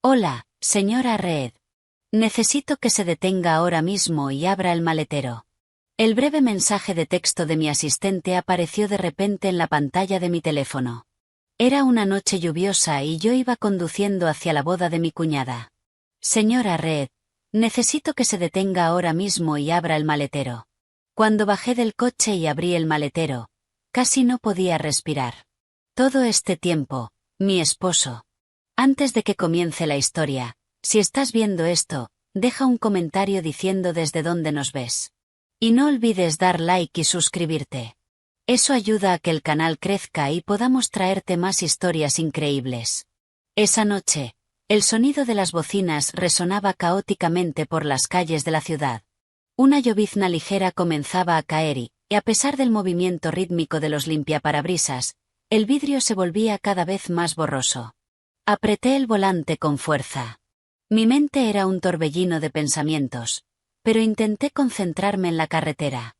Hola, señora Reed. Necesito que se detenga ahora mismo y abra el maletero. El breve mensaje de texto de mi asistente apareció de repente en la pantalla de mi teléfono. Era una noche lluviosa y yo iba conduciendo hacia la boda de mi cuñada. Señora Reed, necesito que se detenga ahora mismo y abra el maletero. Cuando bajé del coche y abrí el maletero, casi no podía respirar. Todo este tiempo, mi esposo. Antes de que comience la historia, si estás viendo esto, deja un comentario diciendo desde dónde nos ves. Y no olvides dar like y suscribirte. Eso ayuda a que el canal crezca y podamos traerte más historias increíbles. Esa noche, el sonido de las bocinas resonaba caóticamente por las calles de la ciudad. Una llovizna ligera comenzaba a caer y, a pesar del movimiento rítmico de los limpiaparabrisas, el vidrio se volvía cada vez más borroso. Apreté el volante con fuerza. Mi mente era un torbellino de pensamientos, pero intenté concentrarme en la carretera.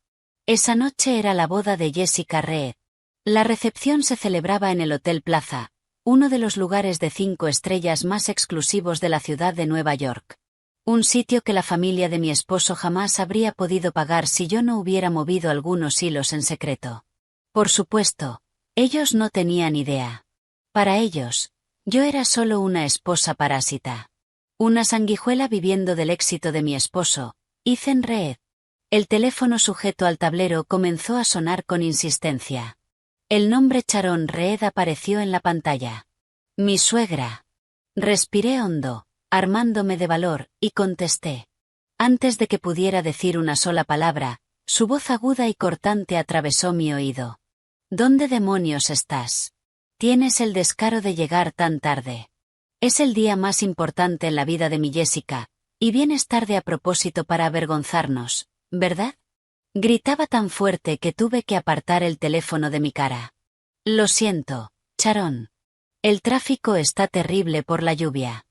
Esa noche era la boda de Jessica Reed. La recepción se celebraba en el Hotel Plaza, uno de los lugares de 5 estrellas más exclusivos de la ciudad de Nueva York. Un sitio que la familia de mi esposo jamás habría podido pagar si yo no hubiera movido algunos hilos en secreto. Por supuesto, ellos no tenían idea. Para ellos, yo era solo una esposa parásita. Una sanguijuela viviendo del éxito de mi esposo, Ethan Reed. El teléfono sujeto al tablero comenzó a sonar con insistencia. El nombre Sharon Reed apareció en la pantalla. Mi suegra. Respiré hondo, armándome de valor, y contesté. Antes de que pudiera decir una sola palabra, su voz aguda y cortante atravesó mi oído. ¿Dónde demonios estás? Tienes el descaro de llegar tan tarde. Es el día más importante en la vida de mi Jessica, y vienes tarde a propósito para avergonzarnos, ¿verdad? Gritaba tan fuerte que tuve que apartar el teléfono de mi cara. Lo siento, Sharon. El tráfico está terrible por la lluvia.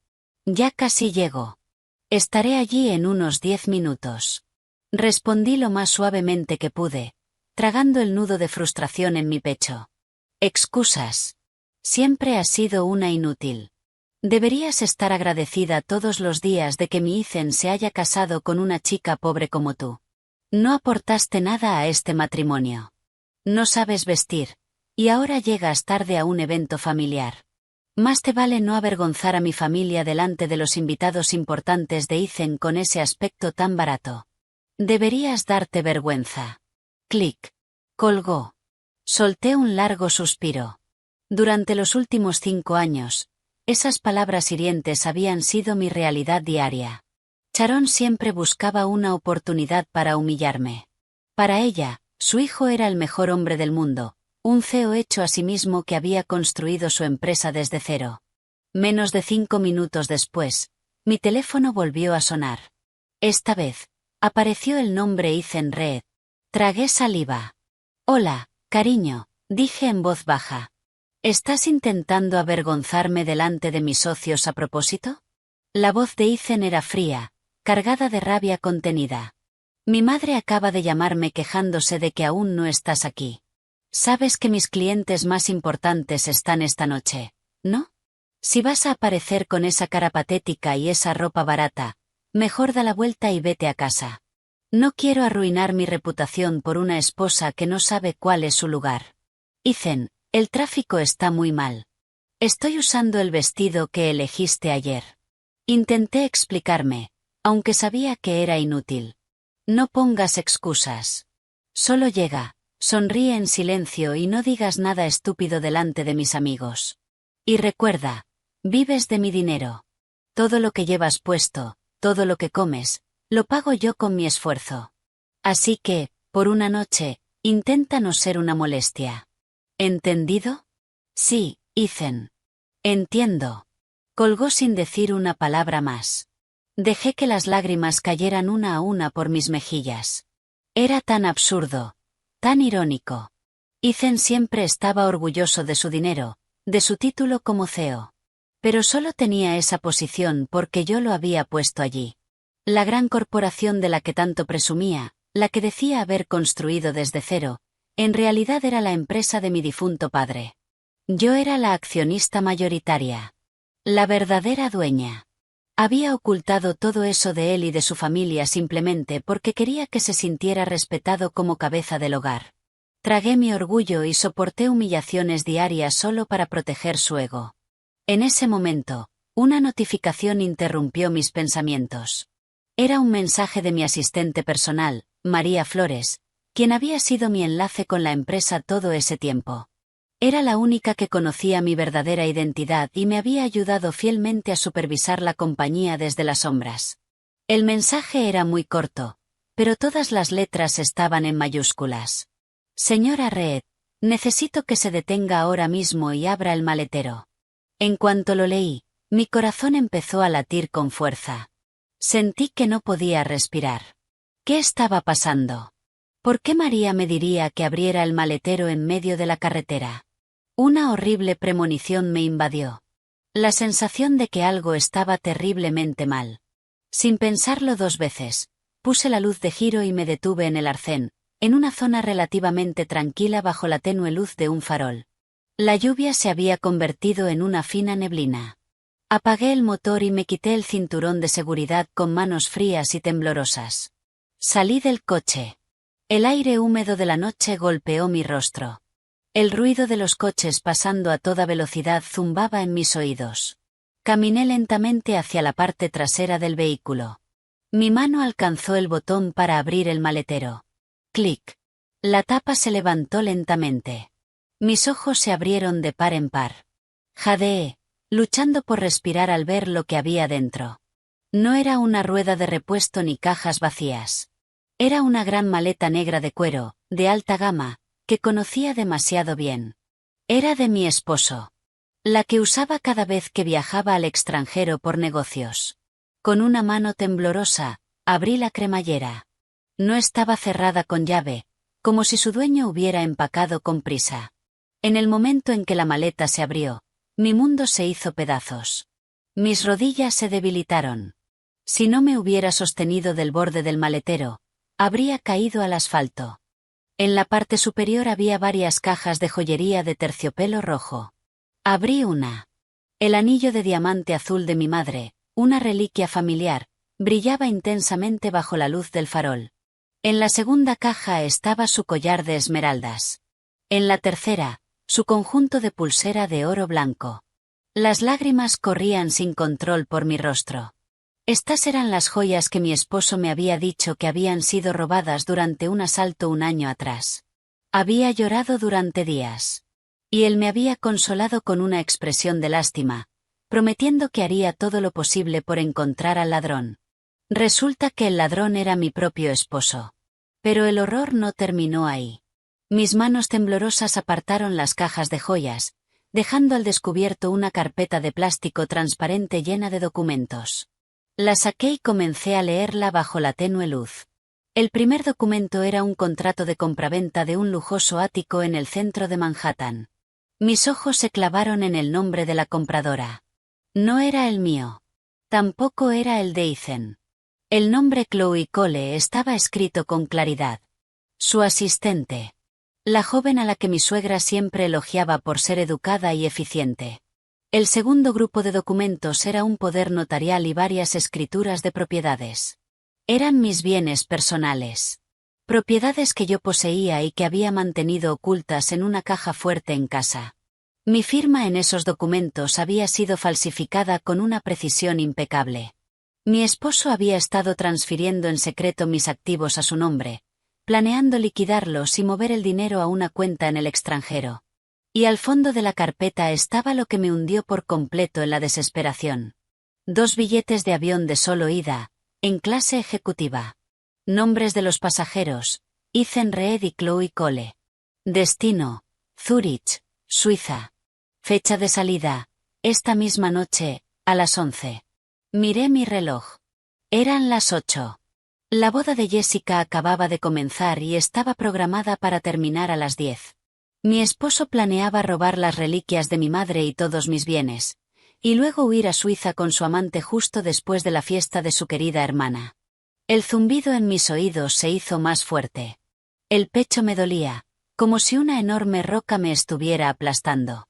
Ya casi llego. Estaré allí en unos 10 minutos. Respondí lo más suavemente que pude, tragando el nudo de frustración en mi pecho. Excusas. Siempre has sido una inútil. Deberías estar agradecida todos los días de que mi Ethan se haya casado con una chica pobre como tú. No aportaste nada a este matrimonio. No sabes vestir, y ahora llegas tarde a un evento familiar. Más te vale no avergonzar a mi familia delante de los invitados importantes de Ethan con ese aspecto tan barato. Deberías darte vergüenza. Clic. Colgó. Solté un largo suspiro. Durante los últimos 5 años, esas palabras hirientes habían sido mi realidad diaria. Sharon siempre buscaba una oportunidad para humillarme. Para ella, su hijo era el mejor hombre del mundo, un CEO hecho a sí mismo que había construido su empresa desde cero. Menos de 5 minutos después, mi teléfono volvió a sonar. Esta vez, apareció el nombre Ethan Reed. Tragué saliva. Hola, cariño, dije en voz baja. ¿Estás intentando avergonzarme delante de mis socios a propósito? La voz de Ethan era fría, cargada de rabia contenida. Mi madre acaba de llamarme quejándose de que aún no estás aquí. Sabes que mis clientes más importantes están esta noche, ¿no? Si vas a aparecer con esa cara patética y esa ropa barata, mejor da la vuelta y vete a casa. No quiero arruinar mi reputación por una esposa que no sabe cuál es su lugar. Ethan, el tráfico está muy mal. Estoy usando el vestido que elegiste ayer. Intenté explicarme, aunque sabía que era inútil. No pongas excusas. Solo llega, sonríe en silencio y no digas nada estúpido delante de mis amigos. Y recuerda, vives de mi dinero. Todo lo que llevas puesto, todo lo que comes, lo pago yo con mi esfuerzo. Así que, por una noche, intenta no ser una molestia. ¿Entendido? Sí, Ethan. Entiendo. Colgó sin decir una palabra más. Dejé que las lágrimas cayeran una a una por mis mejillas. Era tan absurdo, tan irónico. Ethan siempre estaba orgulloso de su dinero, de su título como CEO. Pero solo tenía esa posición porque yo lo había puesto allí. La gran corporación de la que tanto presumía, la que decía haber construido desde cero, en realidad era la empresa de mi difunto padre. Yo era la accionista mayoritaria. La verdadera dueña. Había ocultado todo eso de él y de su familia simplemente porque quería que se sintiera respetado como cabeza del hogar. Tragué mi orgullo y soporté humillaciones diarias solo para proteger su ego. En ese momento, una notificación interrumpió mis pensamientos. Era un mensaje de mi asistente personal, María Flores, quien había sido mi enlace con la empresa todo ese tiempo. Era la única que conocía mi verdadera identidad y me había ayudado fielmente a supervisar la compañía desde las sombras. El mensaje era muy corto, pero todas las letras estaban en mayúsculas. Señora Reed, necesito que se detenga ahora mismo y abra el maletero. En cuanto lo leí, mi corazón empezó a latir con fuerza. Sentí que no podía respirar. ¿Qué estaba pasando? ¿Por qué María me diría que abriera el maletero en medio de la carretera? Una horrible premonición me invadió. La sensación de que algo estaba terriblemente mal. Sin pensarlo dos veces, puse la luz de giro y me detuve en el arcén, en una zona relativamente tranquila bajo la tenue luz de un farol. La lluvia se había convertido en una fina neblina. Apagué el motor y me quité el cinturón de seguridad con manos frías y temblorosas. Salí del coche. El aire húmedo de la noche golpeó mi rostro. El ruido de los coches pasando a toda velocidad zumbaba en mis oídos. Caminé lentamente hacia la parte trasera del vehículo. Mi mano alcanzó el botón para abrir el maletero. Clic. La tapa se levantó lentamente. Mis ojos se abrieron de par en par. Jadeé, luchando por respirar al ver lo que había dentro. No era una rueda de repuesto ni cajas vacías. Era una gran maleta negra de cuero, de alta gama, que conocía demasiado bien. Era de mi esposo. La que usaba cada vez que viajaba al extranjero por negocios. Con una mano temblorosa, abrí la cremallera. No estaba cerrada con llave, como si su dueño hubiera empacado con prisa. En el momento en que la maleta se abrió, mi mundo se hizo pedazos. Mis rodillas se debilitaron. Si no me hubiera sostenido del borde del maletero, habría caído al asfalto. En la parte superior había varias cajas de joyería de terciopelo rojo. Abrí una. El anillo de diamante azul de mi madre, una reliquia familiar, brillaba intensamente bajo la luz del farol. En la segunda caja estaba su collar de esmeraldas. En la tercera, su conjunto de pulsera de oro blanco. Las lágrimas corrían sin control por mi rostro. Estas eran las joyas que mi esposo me había dicho que habían sido robadas durante un asalto un año atrás. Había llorado durante días. Y él me había consolado con una expresión de lástima, prometiendo que haría todo lo posible por encontrar al ladrón. Resulta que el ladrón era mi propio esposo. Pero el horror no terminó ahí. Mis manos temblorosas apartaron las cajas de joyas, dejando al descubierto una carpeta de plástico transparente llena de documentos. La saqué y comencé a leerla bajo la tenue luz. El primer documento era un contrato de compraventa de un lujoso ático en el centro de Manhattan. Mis ojos se clavaron en el nombre de la compradora. No era el mío. Tampoco era el de Ethan. El nombre Chloe Cole estaba escrito con claridad. Su asistente. La joven a la que mi suegra siempre elogiaba por ser educada y eficiente. El segundo grupo de documentos era un poder notarial y varias escrituras de propiedades. Eran mis bienes personales. Propiedades que yo poseía y que había mantenido ocultas en una caja fuerte en casa. Mi firma en esos documentos había sido falsificada con una precisión impecable. Mi esposo había estado transfiriendo en secreto mis activos a su nombre, planeando liquidarlos y mover el dinero a una cuenta en el extranjero. Y al fondo de la carpeta estaba lo que me hundió por completo en la desesperación. 2 billetes de avión de solo ida, en clase ejecutiva. Nombres de los pasajeros, Ethan Reed y Chloe Cole. Destino, Zúrich, Suiza. Fecha de salida, esta misma noche, a las 11. Miré mi reloj. Eran las 8. La boda de Jessica acababa de comenzar y estaba programada para terminar a las 10. Mi esposo planeaba robar las reliquias de mi madre y todos mis bienes, y luego huir a Suiza con su amante justo después de la fiesta de su querida hermana. El zumbido en mis oídos se hizo más fuerte. El pecho me dolía, como si una enorme roca me estuviera aplastando.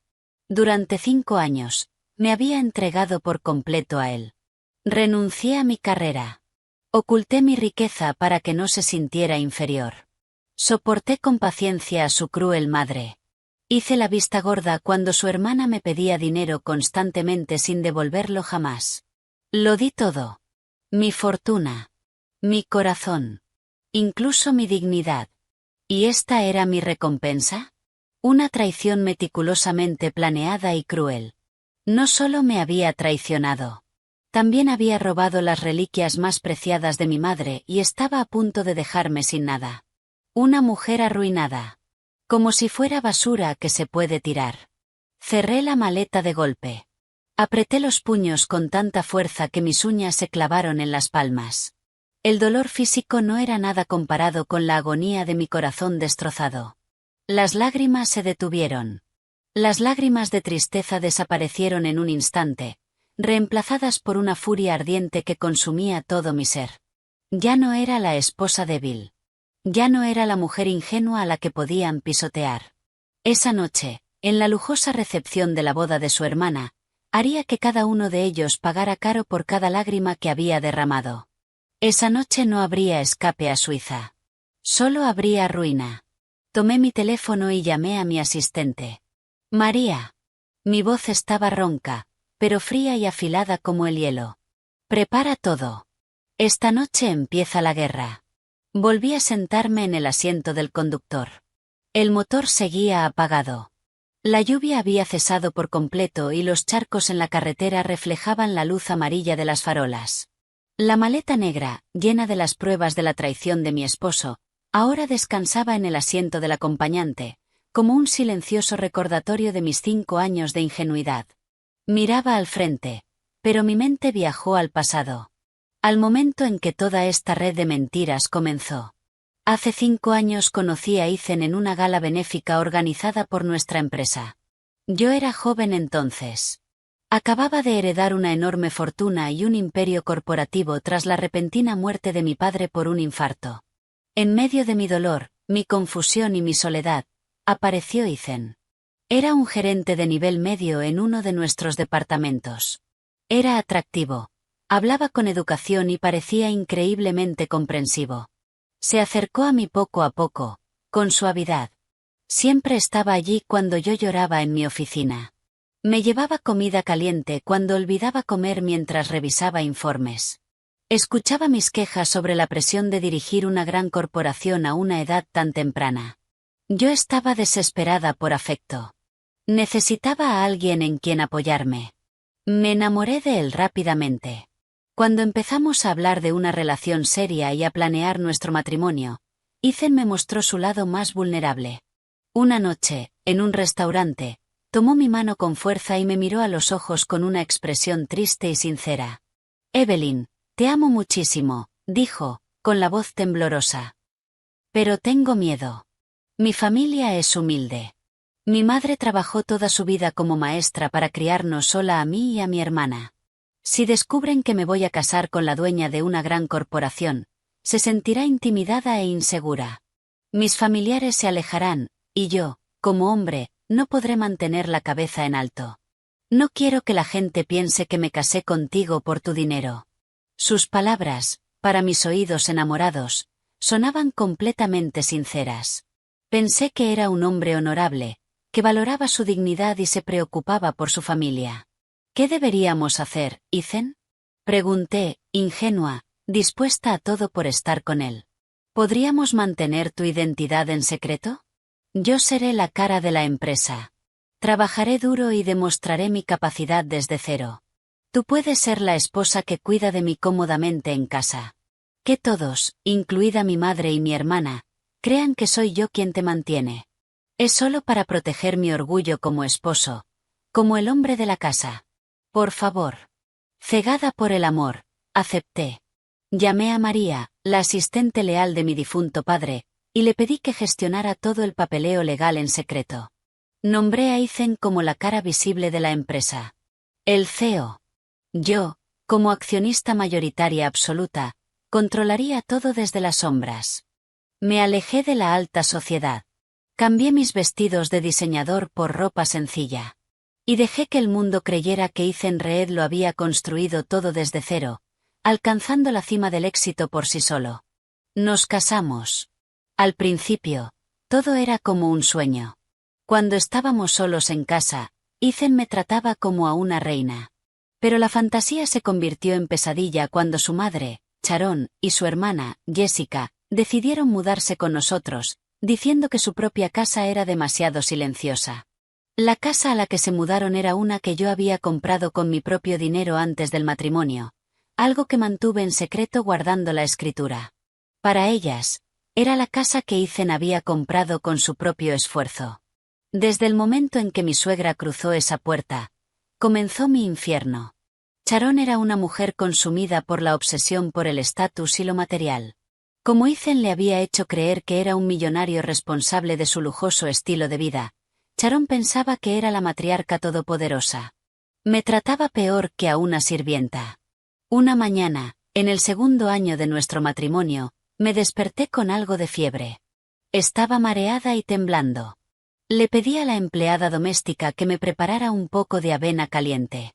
Durante 5 años, Me había entregado por completo a él. Renuncié a mi carrera. Oculté mi riqueza para que no se sintiera inferior. Soporté con paciencia a su cruel madre. Hice la vista gorda cuando su hermana me pedía dinero constantemente sin devolverlo jamás. Lo di todo. Mi fortuna. Mi corazón. Incluso mi dignidad. ¿Y esta era mi recompensa? Una traición meticulosamente planeada y cruel. No solo me había traicionado. También había robado las reliquias más preciadas de mi madre y estaba a punto de dejarme sin nada. Una mujer arruinada. Como si fuera basura que se puede tirar. Cerré la maleta de golpe. Apreté los puños con tanta fuerza que mis uñas se clavaron en las palmas. El dolor físico no era nada comparado con la agonía de mi corazón destrozado. Las lágrimas se detuvieron. Las lágrimas de tristeza desaparecieron en un instante, reemplazadas por una furia ardiente que consumía todo mi ser. Ya no era la esposa débil. Ya no era la mujer ingenua a la que podían pisotear. Esa noche, en la lujosa recepción de la boda de su hermana, haría que cada uno de ellos pagara caro por cada lágrima que había derramado. Esa noche no habría escape a Suiza. Solo habría ruina. Tomé mi teléfono y llamé a mi asistente. María. Mi voz estaba ronca, pero fría y afilada como el hielo. Prepara todo. Esta noche empieza la guerra. Volví a sentarme en el asiento del conductor. El motor seguía apagado. La lluvia había cesado por completo y los charcos en la carretera reflejaban la luz amarilla de las farolas. La maleta negra, llena de las pruebas de la traición de mi esposo, ahora descansaba en el asiento del acompañante, como un silencioso recordatorio de mis 5 años de ingenuidad. Miraba al frente, pero mi mente viajó al pasado. Al momento en que toda esta red de mentiras comenzó. Hace 5 años conocí a Ethan en una gala benéfica organizada por nuestra empresa. Yo era joven entonces. Acababa de heredar una enorme fortuna y un imperio corporativo tras la repentina muerte de mi padre por un infarto. En medio de mi dolor, mi confusión y mi soledad, apareció Ethan. Era un gerente de nivel medio en uno de nuestros departamentos. Era atractivo. Hablaba con educación y parecía increíblemente comprensivo. Se acercó a mí poco a poco, con suavidad. Siempre estaba allí cuando yo lloraba en mi oficina. Me llevaba comida caliente cuando olvidaba comer mientras revisaba informes. Escuchaba mis quejas sobre la presión de dirigir una gran corporación a una edad tan temprana. Yo estaba desesperada por afecto. Necesitaba a alguien en quien apoyarme. Me enamoré de él rápidamente. Cuando empezamos a hablar de una relación seria y a planear nuestro matrimonio, Ethan me mostró su lado más vulnerable. Una noche, en un restaurante, tomó mi mano con fuerza y me miró a los ojos con una expresión triste y sincera. Evelyn, te amo muchísimo, dijo, con la voz temblorosa. Pero tengo miedo. Mi familia es humilde. Mi madre trabajó toda su vida como maestra para criarnos sola a mí y a mi hermana. Si descubren que me voy a casar con la dueña de una gran corporación, se sentirá intimidada e insegura. Mis familiares se alejarán, y yo, como hombre, no podré mantener la cabeza en alto. No quiero que la gente piense que me casé contigo por tu dinero. Sus palabras, para mis oídos enamorados, sonaban completamente sinceras. Pensé que era un hombre honorable, que valoraba su dignidad y se preocupaba por su familia. ¿Qué deberíamos hacer, Ethan? Pregunté, ingenua, dispuesta a todo por estar con él. ¿Podríamos mantener tu identidad en secreto? Yo seré la cara de la empresa. Trabajaré duro y demostraré mi capacidad desde cero. Tú puedes ser la esposa que cuida de mí cómodamente en casa. Que todos, incluida mi madre y mi hermana, crean que soy yo quien te mantiene. Es solo para proteger mi orgullo como esposo, como el hombre de la casa. Por favor. Cegada por el amor, acepté. Llamé a María, la asistente leal de mi difunto padre, y le pedí que gestionara todo el papeleo legal en secreto. Nombré a Ethan como la cara visible de la empresa. El CEO. Yo, como accionista mayoritaria absoluta, controlaría todo desde las sombras. Me alejé de la alta sociedad. Cambié mis vestidos de diseñador por ropa sencilla. Y dejé que el mundo creyera que Ethan Reed lo había construido todo desde cero, alcanzando la cima del éxito por sí solo. Nos casamos. Al principio, todo era como un sueño. Cuando estábamos solos en casa, Ethan me trataba como a una reina. Pero la fantasía se convirtió en pesadilla cuando su madre, Sharon, y su hermana, Jessica, decidieron mudarse con nosotros, diciendo que su propia casa era demasiado silenciosa. La casa a la que se mudaron era una que yo había comprado con mi propio dinero antes del matrimonio, algo que mantuve en secreto guardando la escritura. Para ellas, era la casa que Ethan había comprado con su propio esfuerzo. Desde el momento en que mi suegra cruzó esa puerta, comenzó mi infierno. Sharon era una mujer consumida por la obsesión por el estatus y lo material. Como Ethan le había hecho creer que era un millonario responsable de su lujoso estilo de vida, Sharon pensaba que era la matriarca todopoderosa. Me trataba peor que a una sirvienta. Una mañana, en el segundo año de nuestro matrimonio, me desperté con algo de fiebre. Estaba mareada y temblando. Le pedí a la empleada doméstica que me preparara un poco de avena caliente.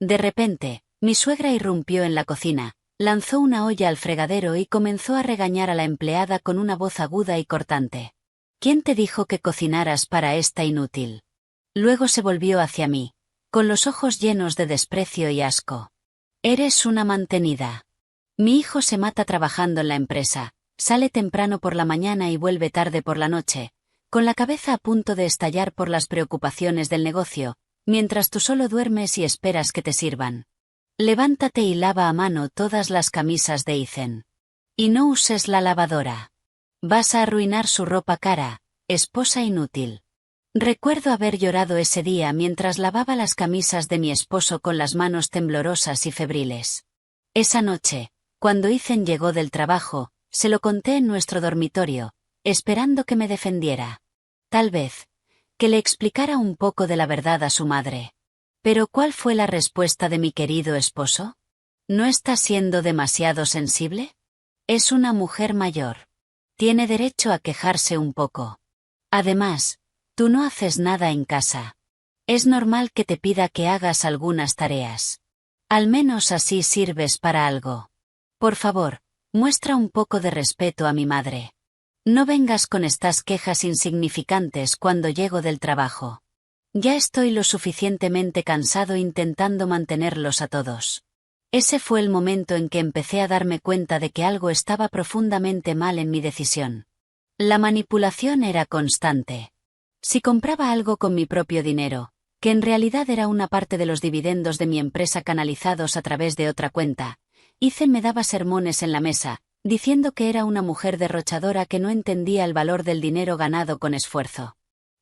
De repente, mi suegra irrumpió en la cocina, lanzó una olla al fregadero y comenzó a regañar a la empleada con una voz aguda y cortante. ¿Quién te dijo que cocinaras para esta inútil? Luego se volvió hacia mí, con los ojos llenos de desprecio y asco. Eres una mantenida. Mi hijo se mata trabajando en la empresa, sale temprano por la mañana y vuelve tarde por la noche, con la cabeza a punto de estallar por las preocupaciones del negocio, mientras tú solo duermes y esperas que te sirvan. Levántate y lava a mano todas las camisas de Ethan. Y no uses la lavadora. Vas a arruinar su ropa cara, esposa inútil. Recuerdo haber llorado ese día mientras lavaba las camisas de mi esposo con las manos temblorosas y febriles. Esa noche, cuando Ethan llegó del trabajo, se lo conté en nuestro dormitorio, esperando que me defendiera. Tal vez, que le explicara un poco de la verdad a su madre. Pero ¿cuál fue la respuesta de mi querido esposo? ¿No está siendo demasiado sensible? Es una mujer mayor. Tiene derecho a quejarse un poco. Además, tú no haces nada en casa. Es normal que te pida que hagas algunas tareas. Al menos así sirves para algo. Por favor, muestra un poco de respeto a mi madre. No vengas con estas quejas insignificantes cuando llego del trabajo. Ya estoy lo suficientemente cansado intentando mantenerlos a todos. Ese fue el momento en que empecé a darme cuenta de que algo estaba profundamente mal en mi decisión. La manipulación era constante. Si compraba algo con mi propio dinero, que en realidad era una parte de los dividendos de mi empresa canalizados a través de otra cuenta, Ethan me daba sermones en la mesa, diciendo que era una mujer derrochadora que no entendía el valor del dinero ganado con esfuerzo.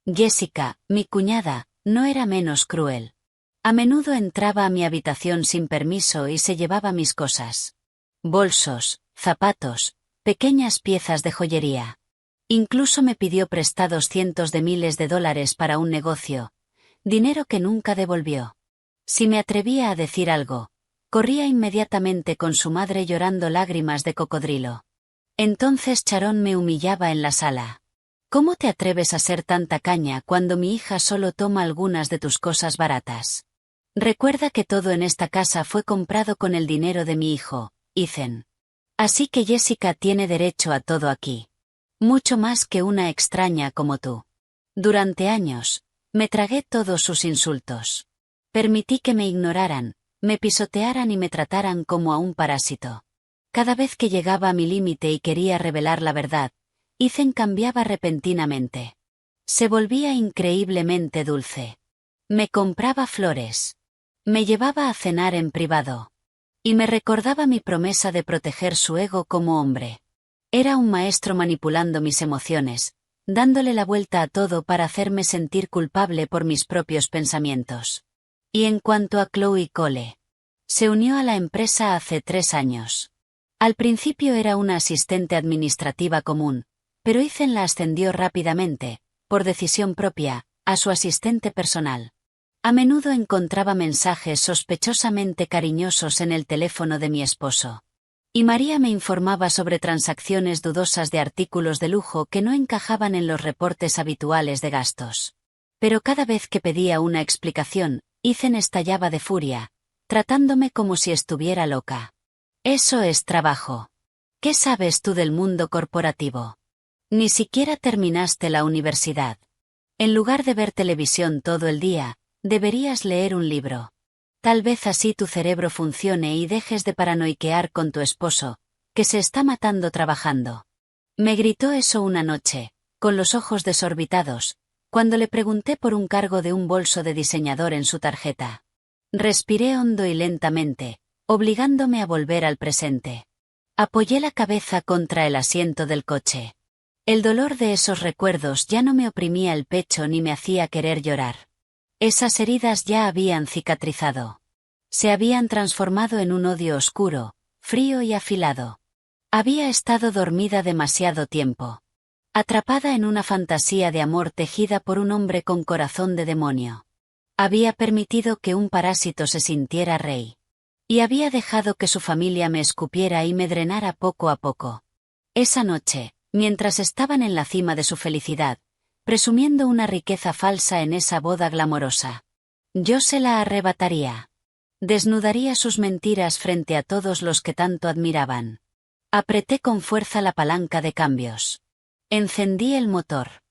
Jessica, mi cuñada, no era menos cruel. A menudo entraba a mi habitación sin permiso y se llevaba mis cosas. Bolsos, zapatos, pequeñas piezas de joyería. Incluso me pidió prestados cientos de miles de dólares para un negocio, dinero que nunca devolvió. Si me atrevía a decir algo, corría inmediatamente con su madre llorando lágrimas de cocodrilo. Entonces Sharon me humillaba en la sala. ¿Cómo te atreves a ser tan tacaña cuando mi hija solo toma algunas de tus cosas baratas? Recuerda que todo en esta casa fue comprado con el dinero de mi hijo, Ethan. Así que Jessica tiene derecho a todo aquí. Mucho más que una extraña como tú. Durante años, me tragué todos sus insultos. Permití que me ignoraran, me pisotearan y me trataran como a un parásito. Cada vez que llegaba a mi límite y quería revelar la verdad, Ethan cambiaba repentinamente. Se volvía increíblemente dulce. Me compraba flores. Me llevaba a cenar en privado. Y me recordaba mi promesa de proteger su ego como hombre. Era un maestro manipulando mis emociones, dándole la vuelta a todo para hacerme sentir culpable por mis propios pensamientos. Y en cuanto a Chloe Cole, se unió a la empresa hace 3 años. Al principio era una asistente administrativa común, pero Ethan la ascendió rápidamente, por decisión propia, a su asistente personal. A menudo encontraba mensajes sospechosamente cariñosos en el teléfono de mi esposo. Y María me informaba sobre transacciones dudosas de artículos de lujo que no encajaban en los reportes habituales de gastos. Pero cada vez que pedía una explicación, Ethan estallaba de furia, tratándome como si estuviera loca. Eso es trabajo. ¿Qué sabes tú del mundo corporativo? Ni siquiera terminaste la universidad. En lugar de ver televisión todo el día, deberías leer un libro. Tal vez así tu cerebro funcione y dejes de paranoiquear con tu esposo, que se está matando trabajando. Me gritó eso una noche, con los ojos desorbitados, cuando le pregunté por un cargo de un bolso de diseñador en su tarjeta. Respiré hondo y lentamente, obligándome a volver al presente. Apoyé la cabeza contra el asiento del coche. El dolor de esos recuerdos ya no me oprimía el pecho ni me hacía querer llorar. Esas heridas ya habían cicatrizado. Se habían transformado en un odio oscuro, frío y afilado. Había estado dormida demasiado tiempo. Atrapada en una fantasía de amor tejida por un hombre con corazón de demonio. Había permitido que un parásito se sintiera rey. Y había dejado que su familia me escupiera y me drenara poco a poco. Esa noche, mientras estaban en la cima de su felicidad, presumiendo una riqueza falsa en esa boda glamorosa, yo se la arrebataría. Desnudaría sus mentiras frente a todos los que tanto admiraban. Apreté con fuerza la palanca de cambios. Encendí el motor.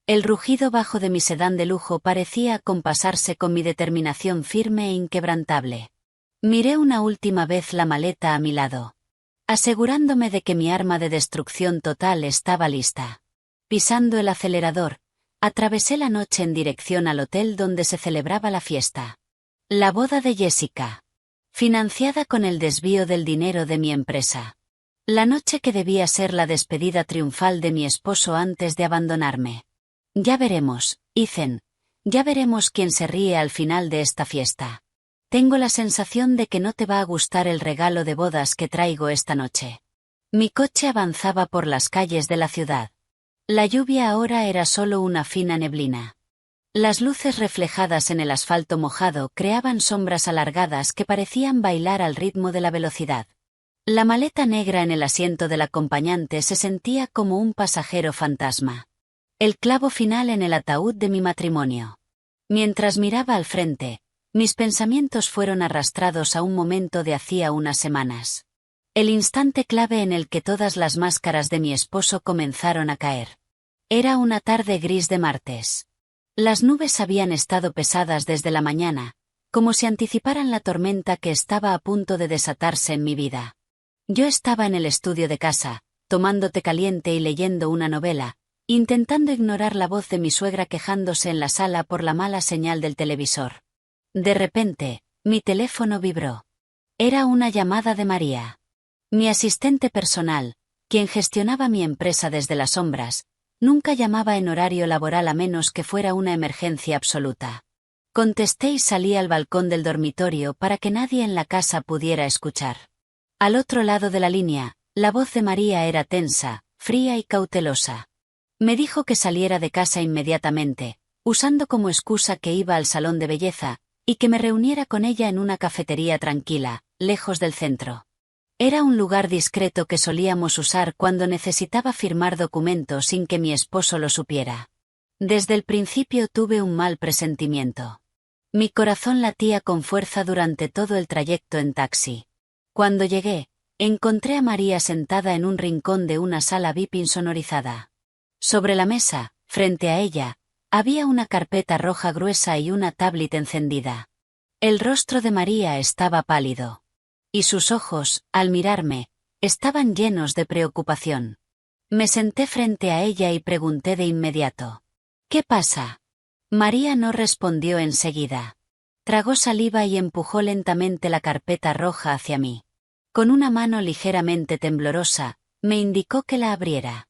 El rugido bajo de mi sedán de lujo parecía acompasarse con mi determinación firme e inquebrantable. Miré una última vez la maleta a mi lado, asegurándome de que mi arma de destrucción total estaba lista. Pisando el acelerador, atravesé la noche en dirección al hotel donde se celebraba la fiesta. La boda de Jessica. Financiada con el desvío del dinero de mi empresa. La noche que debía ser la despedida triunfal de mi esposo antes de abandonarme. Ya veremos, Ethan. Ya veremos quién se ríe al final de esta fiesta. Tengo la sensación de que no te va a gustar el regalo de bodas que traigo esta noche. Mi coche avanzaba por las calles de la ciudad. La lluvia ahora era solo una fina neblina. Las luces reflejadas en el asfalto mojado creaban sombras alargadas que parecían bailar al ritmo de la velocidad. La maleta negra en el asiento del acompañante se sentía como un pasajero fantasma. El clavo final en el ataúd de mi matrimonio. Mientras miraba al frente, mis pensamientos fueron arrastrados a un momento de hacía unas semanas. El instante clave en el que todas las máscaras de mi esposo comenzaron a caer. Era una tarde gris de martes. Las nubes habían estado pesadas desde la mañana, como si anticiparan la tormenta que estaba a punto de desatarse en mi vida. Yo estaba en el estudio de casa, tomando té caliente y leyendo una novela, intentando ignorar la voz de mi suegra quejándose en la sala por la mala señal del televisor. De repente, mi teléfono vibró. Era una llamada de María. Mi asistente personal, quien gestionaba mi empresa desde las sombras, nunca llamaba en horario laboral a menos que fuera una emergencia absoluta. Contesté y salí al balcón del dormitorio para que nadie en la casa pudiera escuchar. Al otro lado de la línea, la voz de María era tensa, fría y cautelosa. Me dijo que saliera de casa inmediatamente, usando como excusa que iba al salón de belleza, y que me reuniera con ella en una cafetería tranquila, lejos del centro. Era un lugar discreto que solíamos usar cuando necesitaba firmar documentos sin que mi esposo lo supiera. Desde el principio tuve un mal presentimiento. Mi corazón latía con fuerza durante todo el trayecto en taxi. Cuando llegué, encontré a María sentada en un rincón de una sala VIP insonorizada. Sobre la mesa, frente a ella, había una carpeta roja gruesa y una tablet encendida. El rostro de María estaba pálido. Y sus ojos, al mirarme, estaban llenos de preocupación. Me senté frente a ella y pregunté de inmediato. ¿Qué pasa? María no respondió enseguida. Tragó saliva y empujó lentamente la carpeta roja hacia mí. Con una mano ligeramente temblorosa, me indicó que la abriera.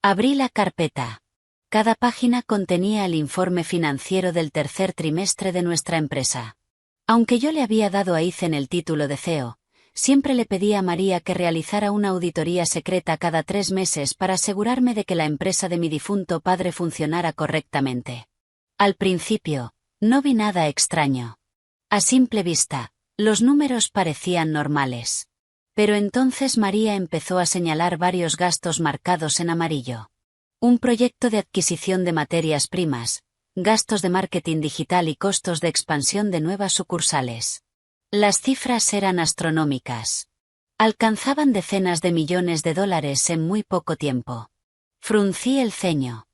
Abrí la carpeta. Cada página contenía el informe financiero del tercer trimestre de nuestra empresa. Aunque yo le había dado a Ethan el título de CEO, siempre le pedí a María que realizara una auditoría secreta cada 3 meses para asegurarme de que la empresa de mi difunto padre funcionara correctamente. Al principio, no vi nada extraño. A simple vista, los números parecían normales. Pero entonces María empezó a señalar varios gastos marcados en amarillo. Un proyecto de adquisición de materias primas, gastos de marketing digital y costos de expansión de nuevas sucursales. Las cifras eran astronómicas. Alcanzaban decenas de millones de dólares en muy poco tiempo. Fruncí el ceño.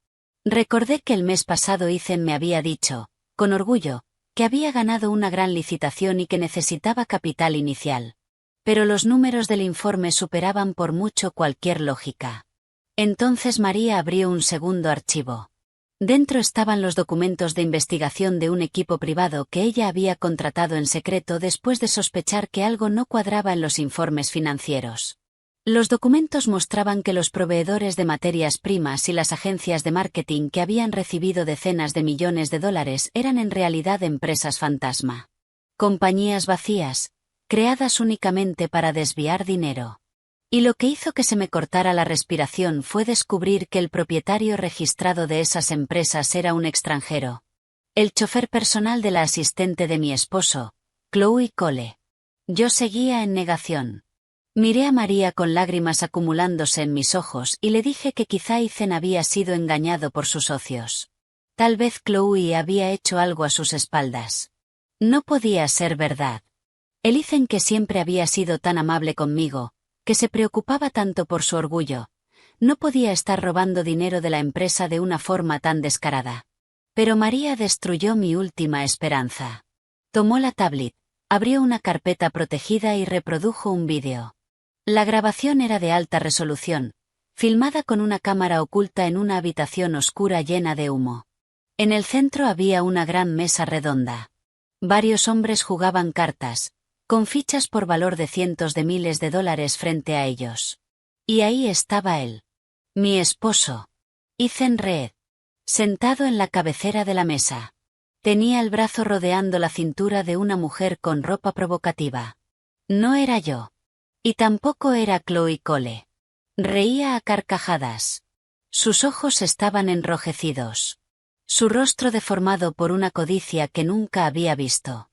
Recordé que el mes pasado Ethan me había dicho, con orgullo, que había ganado una gran licitación y que necesitaba capital inicial. Pero los números del informe superaban por mucho cualquier lógica. Entonces María abrió un segundo archivo. Dentro estaban los documentos de investigación de un equipo privado que ella había contratado en secreto después de sospechar que algo no cuadraba en los informes financieros. Los documentos mostraban que los proveedores de materias primas y las agencias de marketing que habían recibido decenas de millones de dólares eran en realidad empresas fantasma. Compañías vacías, creadas únicamente para desviar dinero. Y lo que hizo que se me cortara la respiración fue descubrir que el propietario registrado de esas empresas era un extranjero. El chofer personal de la asistente de mi esposo, Chloe Cole. Yo seguía en negación. Miré a María con lágrimas acumulándose en mis ojos y le dije que quizá Ethan había sido engañado por sus socios. Tal vez Chloe había hecho algo a sus espaldas. No podía ser verdad. El Ethan que siempre había sido tan amable conmigo, que se preocupaba tanto por su orgullo, no podía estar robando dinero de la empresa de una forma tan descarada. Pero María destruyó mi última esperanza. Tomó la tablet, abrió una carpeta protegida y reprodujo un vídeo. La grabación era de alta resolución, filmada con una cámara oculta en una habitación oscura llena de humo. En el centro había una gran mesa redonda. Varios hombres jugaban cartas, con fichas por valor de cientos de miles de dólares frente a ellos. Y ahí estaba él. Mi esposo. Ethan Reed. Sentado en la cabecera de la mesa. Tenía el brazo rodeando la cintura de una mujer con ropa provocativa. No era yo. Y tampoco era Chloe Cole. Reía a carcajadas. Sus ojos estaban enrojecidos. Su rostro deformado por una codicia que nunca había visto.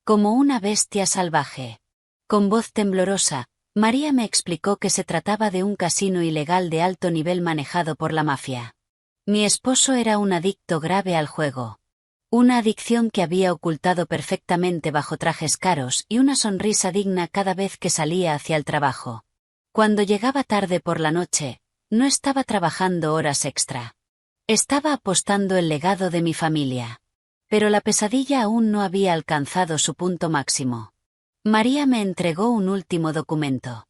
Como una bestia salvaje. Con voz temblorosa, María me explicó que se trataba de un casino ilegal de alto nivel manejado por la mafia. Mi esposo era un adicto grave al juego. Una adicción que había ocultado perfectamente bajo trajes caros y una sonrisa digna cada vez que salía hacia el trabajo. Cuando llegaba tarde por la noche, no estaba trabajando horas extra. Estaba apostando el legado de mi familia. Pero la pesadilla aún no había alcanzado su punto máximo. María me entregó un último documento.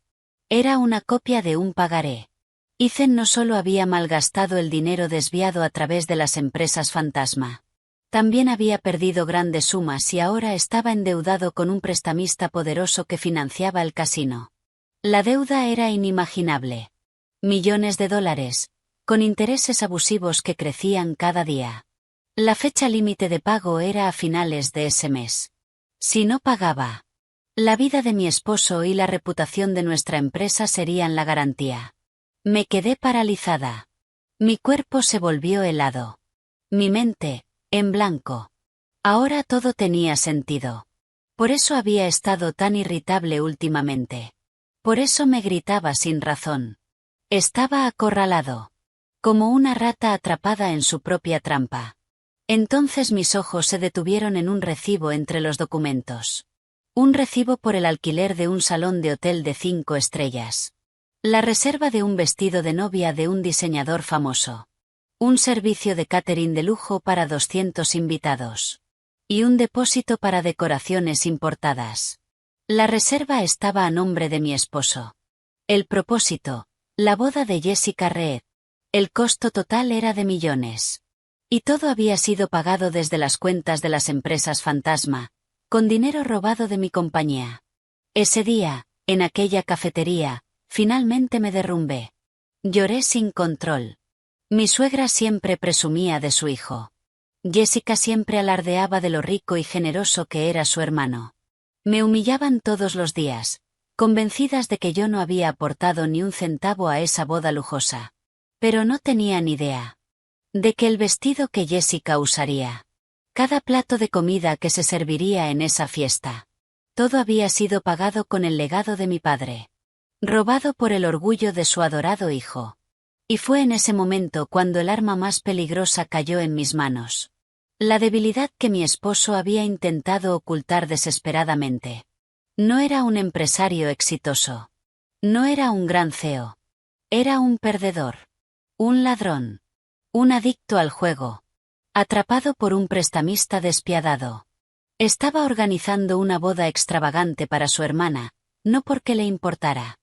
Era una copia de un pagaré. Ethan no solo había malgastado el dinero desviado a través de las empresas fantasma. También había perdido grandes sumas y ahora estaba endeudado con un prestamista poderoso que financiaba el casino. La deuda era inimaginable. Millones de dólares, con intereses abusivos que crecían cada día. La fecha límite de pago era a finales de ese mes. Si no pagaba, la vida de mi esposo y la reputación de nuestra empresa serían la garantía. Me quedé paralizada. Mi cuerpo se volvió helado. Mi mente, en blanco. Ahora todo tenía sentido. Por eso había estado tan irritable últimamente. Por eso me gritaba sin razón. Estaba acorralado. Como una rata atrapada en su propia trampa. Entonces mis ojos se detuvieron en un recibo entre los documentos. Un recibo por el alquiler de un salón de hotel de 5 estrellas. La reserva de un vestido de novia de un diseñador famoso. Un servicio de catering de lujo para 200 invitados. Y un depósito para decoraciones importadas. La reserva estaba a nombre de mi esposo. El propósito, la boda de Jessica Reed. El costo total era de millones. Y todo había sido pagado desde las cuentas de las empresas fantasma, con dinero robado de mi compañía. Ese día, en aquella cafetería, finalmente me derrumbé. Lloré sin control. Mi suegra siempre presumía de su hijo. Jessica siempre alardeaba de lo rico y generoso que era su hermano. Me humillaban todos los días, convencidas de que yo no había aportado ni un centavo a esa boda lujosa. Pero no tenían idea de que el vestido que Jessica usaría, cada plato de comida que se serviría en esa fiesta, todo había sido pagado con el legado de mi padre, robado por el orgullo de su adorado hijo. Y fue en ese momento cuando el arma más peligrosa cayó en mis manos. La debilidad que mi esposo había intentado ocultar desesperadamente. No era un empresario exitoso. No era un gran CEO. Era un perdedor. Un ladrón. Un adicto al juego. Atrapado por un prestamista despiadado. Estaba organizando una boda extravagante para su hermana, no porque le importara,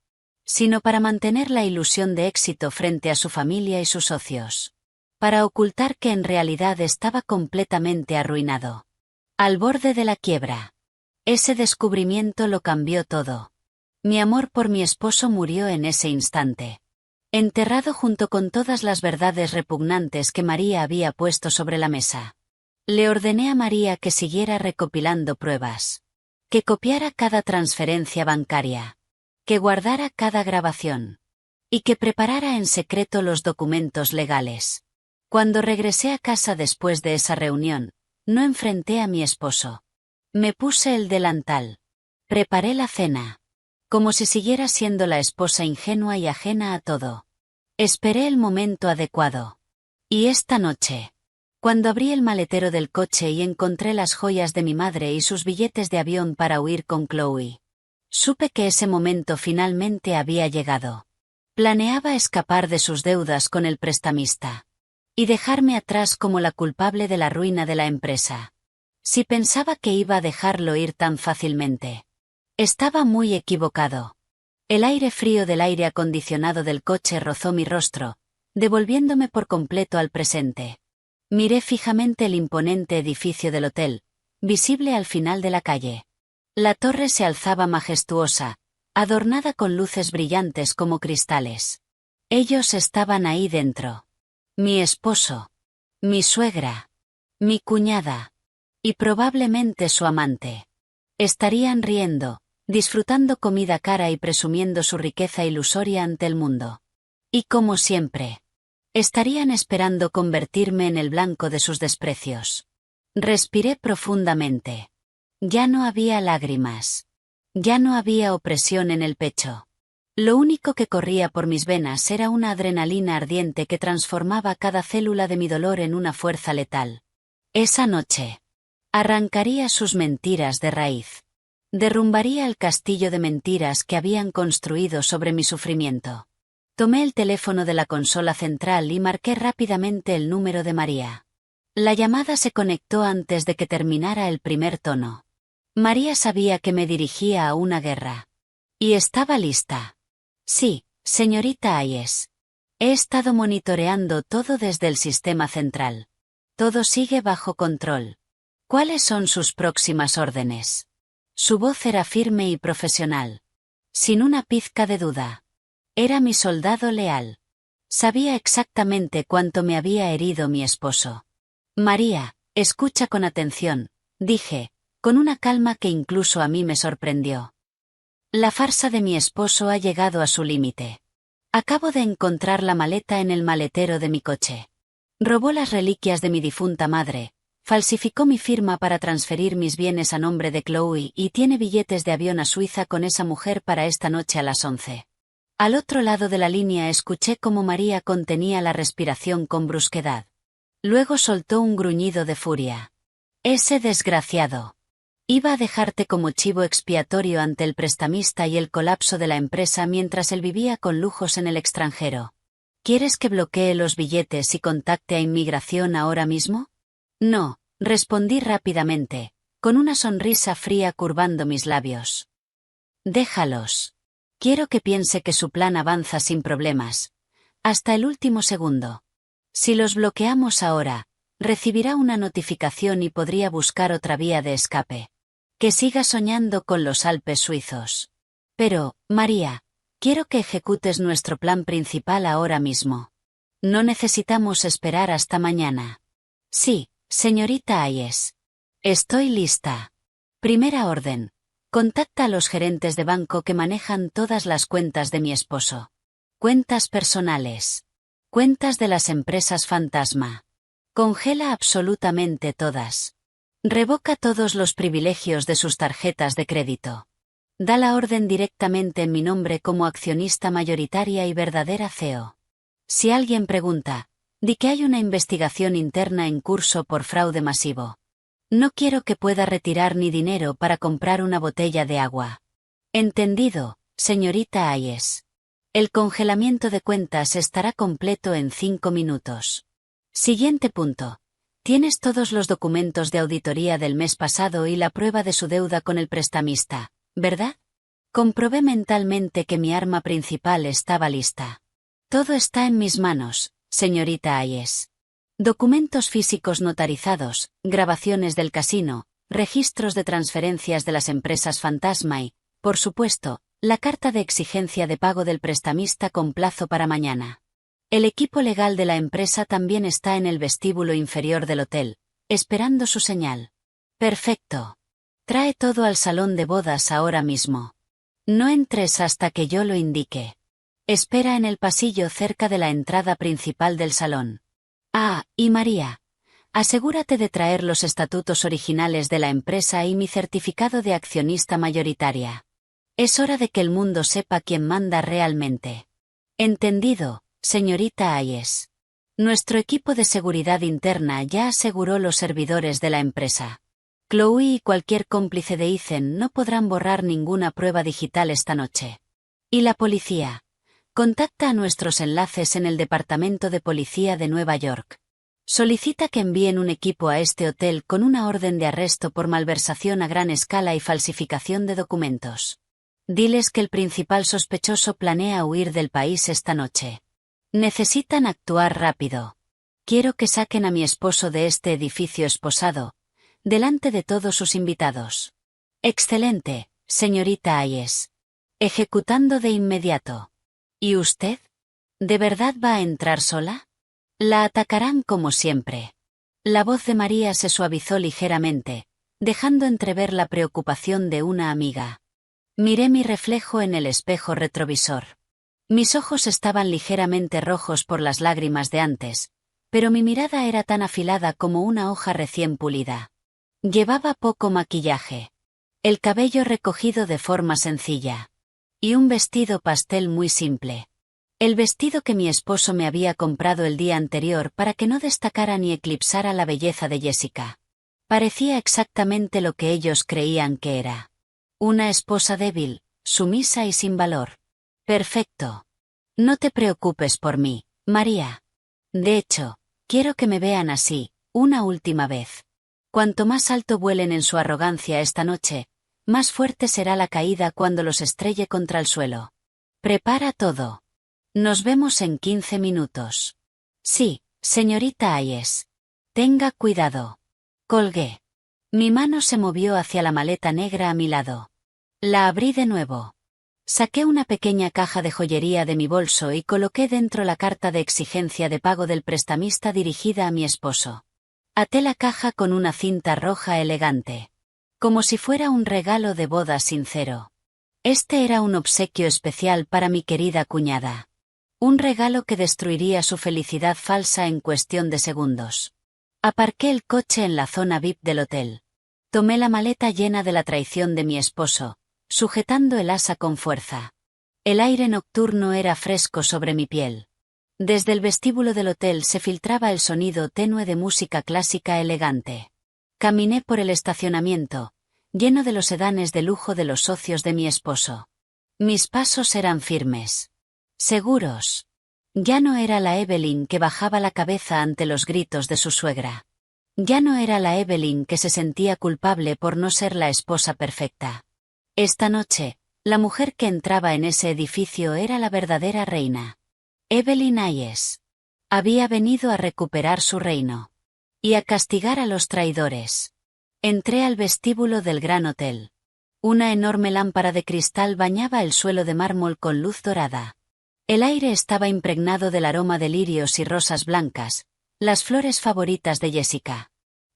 sino para mantener la ilusión de éxito frente a su familia y sus socios. Para ocultar que en realidad estaba completamente arruinado. Al borde de la quiebra. Ese descubrimiento lo cambió todo. Mi amor por mi esposo murió en ese instante. Enterrado junto con todas las verdades repugnantes que María había puesto sobre la mesa. Le ordené a María que siguiera recopilando pruebas. Que copiara cada transferencia bancaria. Que guardara cada grabación. Y que preparara en secreto los documentos legales. Cuando regresé a casa después de esa reunión, no enfrenté a mi esposo. Me puse el delantal. Preparé la cena. Como si siguiera siendo la esposa ingenua y ajena a todo. Esperé el momento adecuado. Y esta noche, cuando abrí el maletero del coche y encontré las joyas de mi madre y sus billetes de avión para huir con Chloe, supe que ese momento finalmente había llegado. Planeaba escapar de sus deudas con el prestamista. Y dejarme atrás como la culpable de la ruina de la empresa. Si pensaba que iba a dejarlo ir tan fácilmente. Estaba muy equivocado. El aire frío del aire acondicionado del coche rozó mi rostro, devolviéndome por completo al presente. Miré fijamente el imponente edificio del hotel, visible al final de la calle. La torre se alzaba majestuosa, adornada con luces brillantes como cristales. Ellos estaban ahí dentro. Mi esposo. Mi suegra. Mi cuñada. Y probablemente su amante. Estarían riendo, disfrutando comida cara y presumiendo su riqueza ilusoria ante el mundo. Y como siempre. Estarían esperando convertirme en el blanco de sus desprecios. Respiré profundamente. Ya no había lágrimas. Ya no había opresión en el pecho. Lo único que corría por mis venas era una adrenalina ardiente que transformaba cada célula de mi dolor en una fuerza letal. Esa noche. Arrancaría sus mentiras de raíz. Derrumbaría el castillo de mentiras que habían construido sobre mi sufrimiento. Tomé el teléfono de la consola central y marqué rápidamente el número de María. La llamada se conectó antes de que terminara el primer tono. María sabía que me dirigía a una guerra. Y estaba lista. Sí, señorita Hayes. He estado monitoreando todo desde el sistema central. Todo sigue bajo control. ¿Cuáles son sus próximas órdenes? Su voz era firme y profesional. Sin una pizca de duda. Era mi soldado leal. Sabía exactamente cuánto me había herido mi esposo. María, escucha con atención, dije, con una calma que incluso a mí me sorprendió. La farsa de mi esposo ha llegado a su límite. Acabo de encontrar la maleta en el maletero de mi coche. Robó las reliquias de mi difunta madre, falsificó mi firma para transferir mis bienes a nombre de Chloe y tiene billetes de avión a Suiza con esa mujer para esta noche a las 11. Al otro lado de la línea escuché cómo María contenía la respiración con brusquedad. Luego soltó un gruñido de furia. Ese desgraciado. Iba a dejarte como chivo expiatorio ante el prestamista y el colapso de la empresa mientras él vivía con lujos en el extranjero. ¿Quieres que bloquee los billetes y contacte a inmigración ahora mismo? No, respondí rápidamente, con una sonrisa fría curvando mis labios. Déjalos. Quiero que piense que su plan avanza sin problemas. Hasta el último segundo. Si los bloqueamos ahora, recibirá una notificación y podría buscar otra vía de escape. Que siga soñando con los Alpes suizos. Pero, María, quiero que ejecutes nuestro plan principal ahora mismo. No necesitamos esperar hasta mañana. Sí, señorita Hayes. Estoy lista. Primera orden. Contacta a los gerentes de banco que manejan todas las cuentas de mi esposo. Cuentas personales. Cuentas de las empresas fantasma. Congela absolutamente todas. Revoca todos los privilegios de sus tarjetas de crédito. Da la orden directamente en mi nombre como accionista mayoritaria y verdadera CEO. Si alguien pregunta, Di que hay una investigación interna en curso por fraude masivo. No quiero que pueda retirar ni dinero para comprar una botella de agua. Entendido, señorita Hayes. El congelamiento de cuentas estará completo en 5 minutos. Siguiente punto. Tienes todos los documentos de auditoría del mes pasado y la prueba de su deuda con el prestamista, ¿verdad? Comprobé mentalmente que mi arma principal estaba lista. Todo está en mis manos, señorita Hayes. Documentos físicos notarizados, grabaciones del casino, registros de transferencias de las empresas fantasma y, por supuesto, la carta de exigencia de pago del prestamista con plazo para mañana. El equipo legal de la empresa también está en el vestíbulo inferior del hotel, esperando su señal. Perfecto. Trae todo al salón de bodas ahora mismo. No entres hasta que yo lo indique. Espera en el pasillo cerca de la entrada principal del salón. Ah, y María. Asegúrate de traer los estatutos originales de la empresa y mi certificado de accionista mayoritaria. Es hora de que el mundo sepa quién manda realmente. Entendido, señorita Hayes. Nuestro equipo de seguridad interna ya aseguró los servidores de la empresa. Chloe y cualquier cómplice de Ethan no podrán borrar ninguna prueba digital esta noche. ¿Y la policía? Contacta a nuestros enlaces en el Departamento de Policía de Nueva York. Solicita que envíen un equipo a este hotel con una orden de arresto por malversación a gran escala y falsificación de documentos. Diles que el principal sospechoso planea huir del país esta noche. Necesitan actuar rápido. Quiero que saquen a mi esposo de este edificio esposado, delante de todos sus invitados. Excelente, señorita Hayes. Ejecutando de inmediato. ¿Y usted? ¿De verdad va a entrar sola? La atacarán como siempre. La voz de María se suavizó ligeramente, dejando entrever la preocupación de una amiga. Miré mi reflejo en el espejo retrovisor. Mis ojos estaban ligeramente rojos por las lágrimas de antes, pero mi mirada era tan afilada como una hoja recién pulida. Llevaba poco maquillaje. El cabello recogido de forma sencilla. Y un vestido pastel muy simple. El vestido que mi esposo me había comprado el día anterior para que no destacara ni eclipsara la belleza de Jessica. Parecía exactamente lo que ellos creían que era. Una esposa débil, sumisa y sin valor. Perfecto. No te preocupes por mí, María. De hecho, quiero que me vean así, una última vez. Cuanto más alto vuelen en su arrogancia esta noche, más fuerte será la caída cuando los estrelle contra el suelo. Prepara todo. Nos vemos en 15 minutos. Sí, señorita Hayes. Tenga cuidado. Colgué. Mi mano se movió hacia la maleta negra a mi lado. La abrí de nuevo. Saqué una pequeña caja de joyería de mi bolso y coloqué dentro la carta de exigencia de pago del prestamista dirigida a mi esposo. Até la caja con una cinta roja elegante. Como si fuera un regalo de boda sincero. Este era un obsequio especial para mi querida cuñada. Un regalo que destruiría su felicidad falsa en cuestión de segundos. Aparqué el coche en la zona VIP del hotel. Tomé la maleta llena de la traición de mi esposo, sujetando el asa con fuerza. El aire nocturno era fresco sobre mi piel. Desde el vestíbulo del hotel se filtraba el sonido tenue de música clásica elegante. Caminé por el estacionamiento, lleno de los sedanes de lujo de los socios de mi esposo. Mis pasos eran firmes. Seguros. Ya no era la Evelyn que bajaba la cabeza ante los gritos de su suegra. Ya no era la Evelyn que se sentía culpable por no ser la esposa perfecta. Esta noche, la mujer que entraba en ese edificio era la verdadera reina. Evelyn Hayes. Había venido a recuperar su reino. Y a castigar a los traidores. Entré al vestíbulo del gran hotel. Una enorme lámpara de cristal bañaba el suelo de mármol con luz dorada. El aire estaba impregnado del aroma de lirios y rosas blancas, las flores favoritas de Jessica.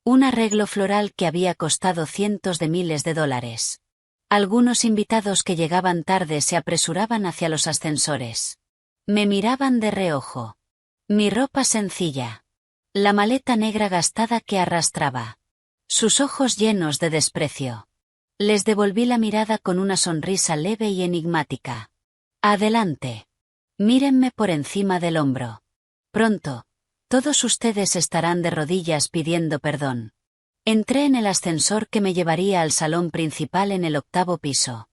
Un arreglo floral que había costado cientos de miles de dólares. Algunos invitados que llegaban tarde se apresuraban hacia los ascensores. Me miraban de reojo. Mi ropa sencilla. La maleta negra gastada que arrastraba. Sus ojos llenos de desprecio. Les devolví la mirada con una sonrisa leve y enigmática. Adelante. Mírenme por encima del hombro. Pronto, Todos ustedes estarán de rodillas pidiendo perdón. Entré en el ascensor que me llevaría al salón principal en el 8º piso.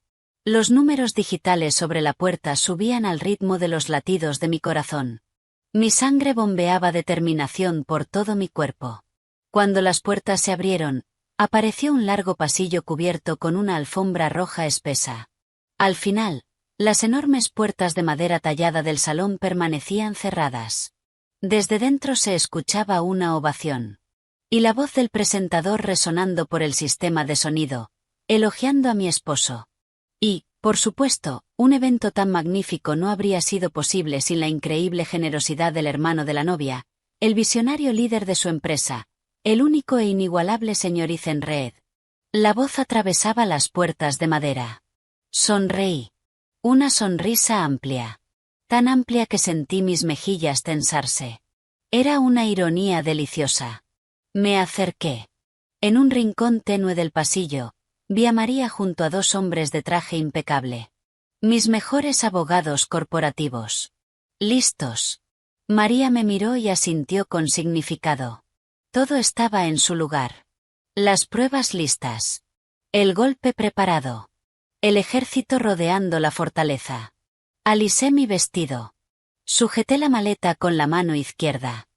Los números digitales sobre la puerta subían al ritmo de los latidos de mi corazón. Mi sangre bombeaba determinación por todo mi cuerpo. Cuando las puertas se abrieron, apareció un largo pasillo cubierto con una alfombra roja espesa. Al final, las enormes puertas de madera tallada del salón permanecían cerradas. Desde dentro se escuchaba una ovación. Y la voz del presentador resonando por el sistema de sonido, elogiando a mi esposo. Y, por supuesto, un evento tan magnífico no habría sido posible sin la increíble generosidad del hermano de la novia, el visionario líder de su empresa, el único e inigualable señor Ezenred. La voz atravesaba las puertas de madera. Sonreí. Una sonrisa amplia. Tan amplia que sentí mis mejillas tensarse. Era una ironía deliciosa. Me acerqué. En un rincón tenue del pasillo, vi a María junto a 2 hombres de traje impecable. Mis mejores abogados corporativos. Listos. María me miró y asintió con significado. Todo estaba en su lugar. Las pruebas listas. El golpe preparado. El ejército rodeando la fortaleza. Alisé mi vestido. Sujeté la maleta con la mano izquierda.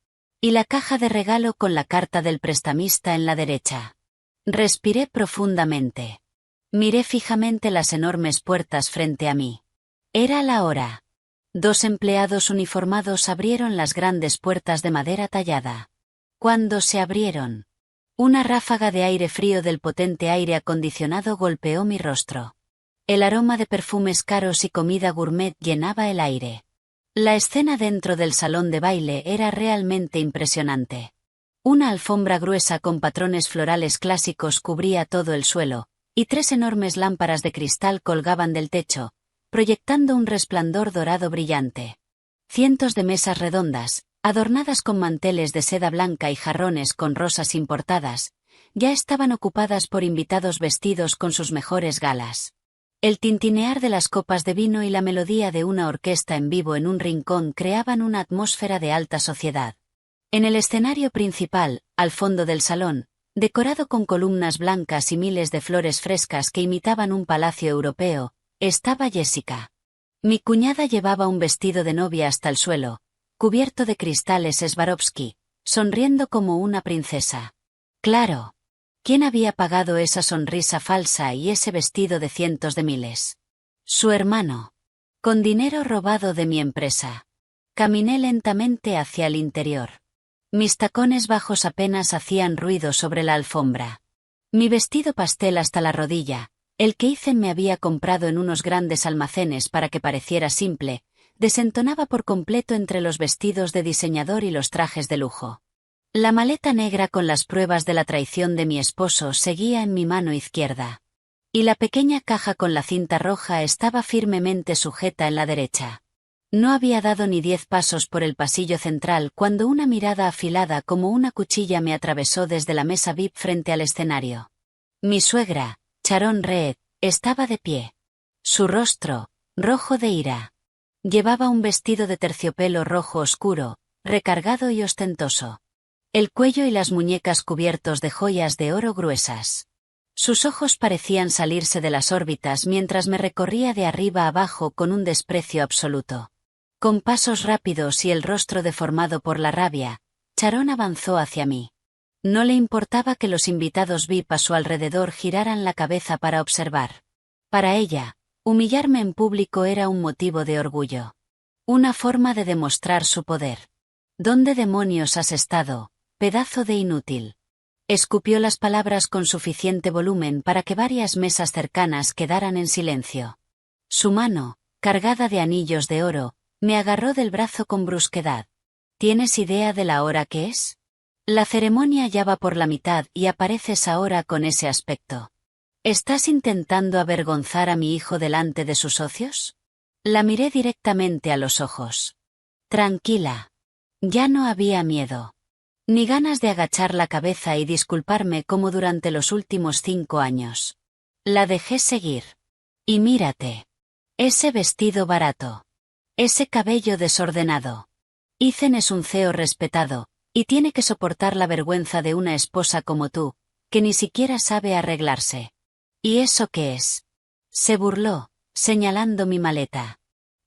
Y la caja de regalo con la carta del prestamista en la derecha. Respiré profundamente. Miré fijamente las enormes puertas frente a mí. Era la hora. 2 empleados uniformados abrieron las grandes puertas de madera tallada. Cuando se abrieron, una ráfaga de aire frío del potente aire acondicionado golpeó mi rostro. El aroma de perfumes caros y comida gourmet llenaba el aire. La escena dentro del salón de baile era realmente impresionante. Una alfombra gruesa con patrones florales clásicos cubría todo el suelo, y 3 enormes lámparas de cristal colgaban del techo, proyectando un resplandor dorado brillante. Cientos de mesas redondas, adornadas con manteles de seda blanca y jarrones con rosas importadas, ya estaban ocupadas por invitados vestidos con sus mejores galas. El tintinear de las copas de vino y la melodía de una orquesta en vivo en un rincón creaban una atmósfera de alta sociedad. En el escenario principal, al fondo del salón, decorado con columnas blancas y miles de flores frescas que imitaban un palacio europeo, estaba Jessica. Mi cuñada llevaba un vestido de novia hasta el suelo, cubierto de cristales Swarovski, sonriendo como una princesa. Claro. ¿Quién había pagado esa sonrisa falsa y ese vestido de cientos de miles? Su hermano. Con dinero robado de mi empresa. Caminé lentamente hacia el interior. Mis tacones bajos apenas hacían ruido sobre la alfombra. Mi vestido pastel hasta la rodilla, el que Ethan me había comprado en unos grandes almacenes para que pareciera simple, desentonaba por completo entre los vestidos de diseñador y los trajes de lujo. La maleta negra con las pruebas de la traición de mi esposo seguía en mi mano izquierda. Y la pequeña caja con la cinta roja estaba firmemente sujeta en la derecha. No había dado ni 10 pasos por el pasillo central cuando una mirada afilada como una cuchilla me atravesó desde la mesa VIP frente al escenario. Mi suegra, Sharon Reed, estaba de pie. Su rostro, rojo de ira. Llevaba un vestido de terciopelo rojo oscuro, recargado y ostentoso. El cuello y las muñecas cubiertos de joyas de oro gruesas. Sus ojos parecían salirse de las órbitas mientras me recorría de arriba abajo con un desprecio absoluto. Con pasos rápidos y el rostro deformado por la rabia, Sharon avanzó hacia mí. No le importaba que los invitados VIP a su alrededor giraran la cabeza para observar. Para ella, humillarme en público era un motivo de orgullo. Una forma de demostrar su poder. ¿Dónde demonios has estado, pedazo de inútil? Escupió las palabras con suficiente volumen para que varias mesas cercanas quedaran en silencio. Su mano, cargada de anillos de oro, me agarró del brazo con brusquedad. ¿Tienes idea de la hora que es? La ceremonia ya va por la mitad y apareces ahora con ese aspecto. ¿Estás intentando avergonzar a mi hijo delante de sus socios? La miré directamente a los ojos. Tranquila. Ya no había miedo. Ni ganas de agachar la cabeza y disculparme como durante los últimos 5 años. La dejé seguir. Y mírate. Ese vestido barato. Ese cabello desordenado. Ethan es un CEO respetado, y tiene que soportar la vergüenza de una esposa como tú, que ni siquiera sabe arreglarse. ¿Y eso qué es? Se burló, señalando mi maleta.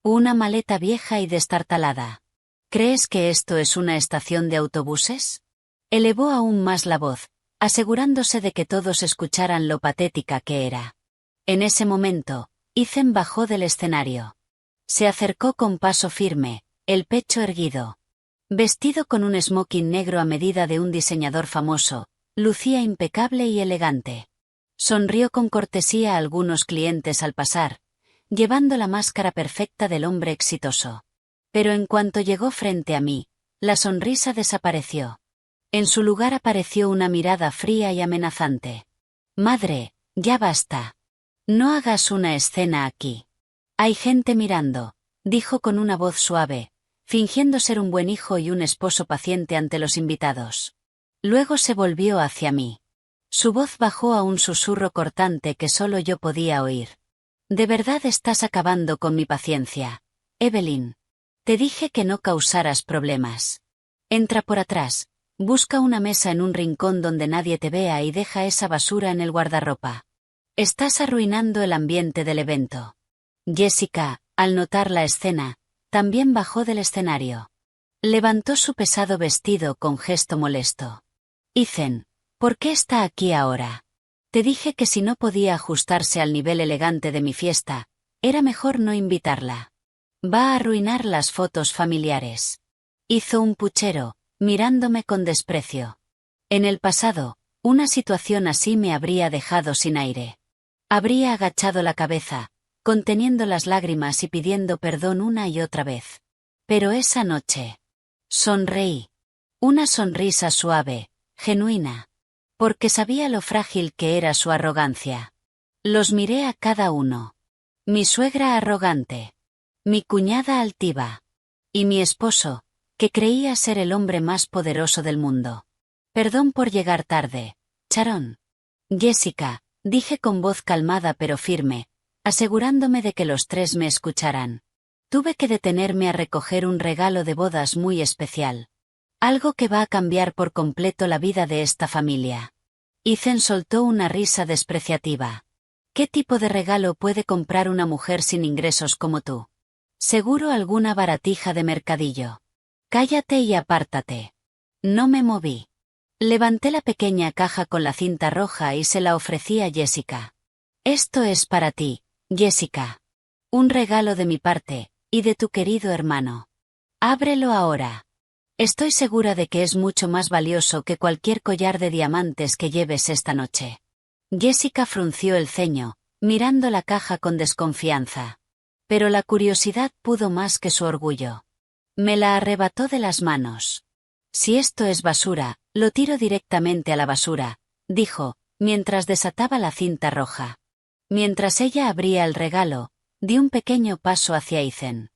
Una maleta vieja y destartalada. ¿Crees que esto es una estación de autobuses? Elevó aún más la voz, asegurándose de que todos escucharan lo patética que era. En ese momento, Ethan bajó del escenario. Se acercó con paso firme, el pecho erguido. Vestido con un smoking negro a medida de un diseñador famoso, lucía impecable y elegante. Sonrió con cortesía a algunos clientes al pasar, llevando la máscara perfecta del hombre exitoso. Pero en cuanto llegó frente a mí, la sonrisa desapareció. En su lugar apareció una mirada fría y amenazante. Madre, ya basta. No hagas una escena aquí. Hay gente mirando, dijo con una voz suave, fingiendo ser un buen hijo y un esposo paciente ante los invitados. Luego se volvió hacia mí. Su voz bajó a un susurro cortante que solo yo podía oír. De verdad estás acabando con mi paciencia, Evelyn. Te dije que no causaras problemas. Entra por atrás, busca una mesa en un rincón donde nadie te vea y deja esa basura en el guardarropa. Estás arruinando el ambiente del evento. Jessica, al notar la escena, también bajó del escenario. Levantó su pesado vestido con gesto molesto. Ethan, ¿por qué está aquí ahora? Te dije que si no podía ajustarse al nivel elegante de mi fiesta, era mejor no invitarla. Va a arruinar las fotos familiares. Hizo un puchero, mirándome con desprecio. En el pasado, una situación así me habría dejado sin aire. Habría agachado la cabeza, conteniendo las lágrimas y pidiendo perdón una y otra vez. Pero esa noche. Sonreí. Una sonrisa suave, genuina. Porque sabía lo frágil que era su arrogancia. Los miré a cada uno. Mi suegra arrogante. Mi cuñada altiva. Y mi esposo, que creía ser el hombre más poderoso del mundo. Perdón por llegar tarde, Sharon. Jessica, dije con voz calmada pero firme, asegurándome de que los tres me escucharan. Tuve que detenerme a recoger un regalo de bodas muy especial. Algo que va a cambiar por completo la vida de esta familia. Ethan soltó una risa despreciativa. ¿Qué tipo de regalo puede comprar una mujer sin ingresos como tú? Seguro alguna baratija de mercadillo. Cállate y apártate. No me moví. Levanté la pequeña caja con la cinta roja y se la ofrecí a Jessica. Esto es para ti, Jessica. Un regalo de mi parte, y de tu querido hermano. Ábrelo ahora. Estoy segura de que es mucho más valioso que cualquier collar de diamantes que lleves esta noche. Jessica frunció el ceño, mirando la caja con desconfianza. Pero la curiosidad pudo más que su orgullo. Me la arrebató de las manos. Si esto es basura, lo tiro directamente a la basura, dijo, mientras desataba la cinta roja. Mientras ella abría el regalo, di un pequeño paso hacia Ethan.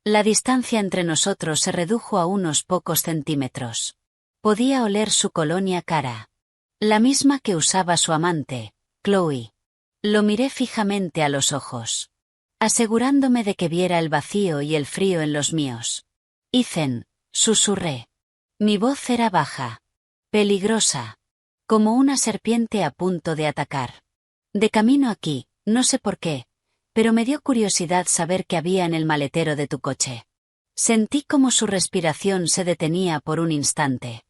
La distancia entre nosotros se redujo a unos pocos centímetros. Podía oler su colonia cara. La misma que usaba su amante, Chloe. Lo miré fijamente a los ojos, asegurándome de que viera el vacío y el frío en los míos. Ethan, susurré. Mi voz era baja. Peligrosa. Como una serpiente a punto de atacar. De camino aquí, no sé por qué, pero me dio curiosidad saber qué había en el maletero de tu coche. Sentí como su respiración se detenía por un instante.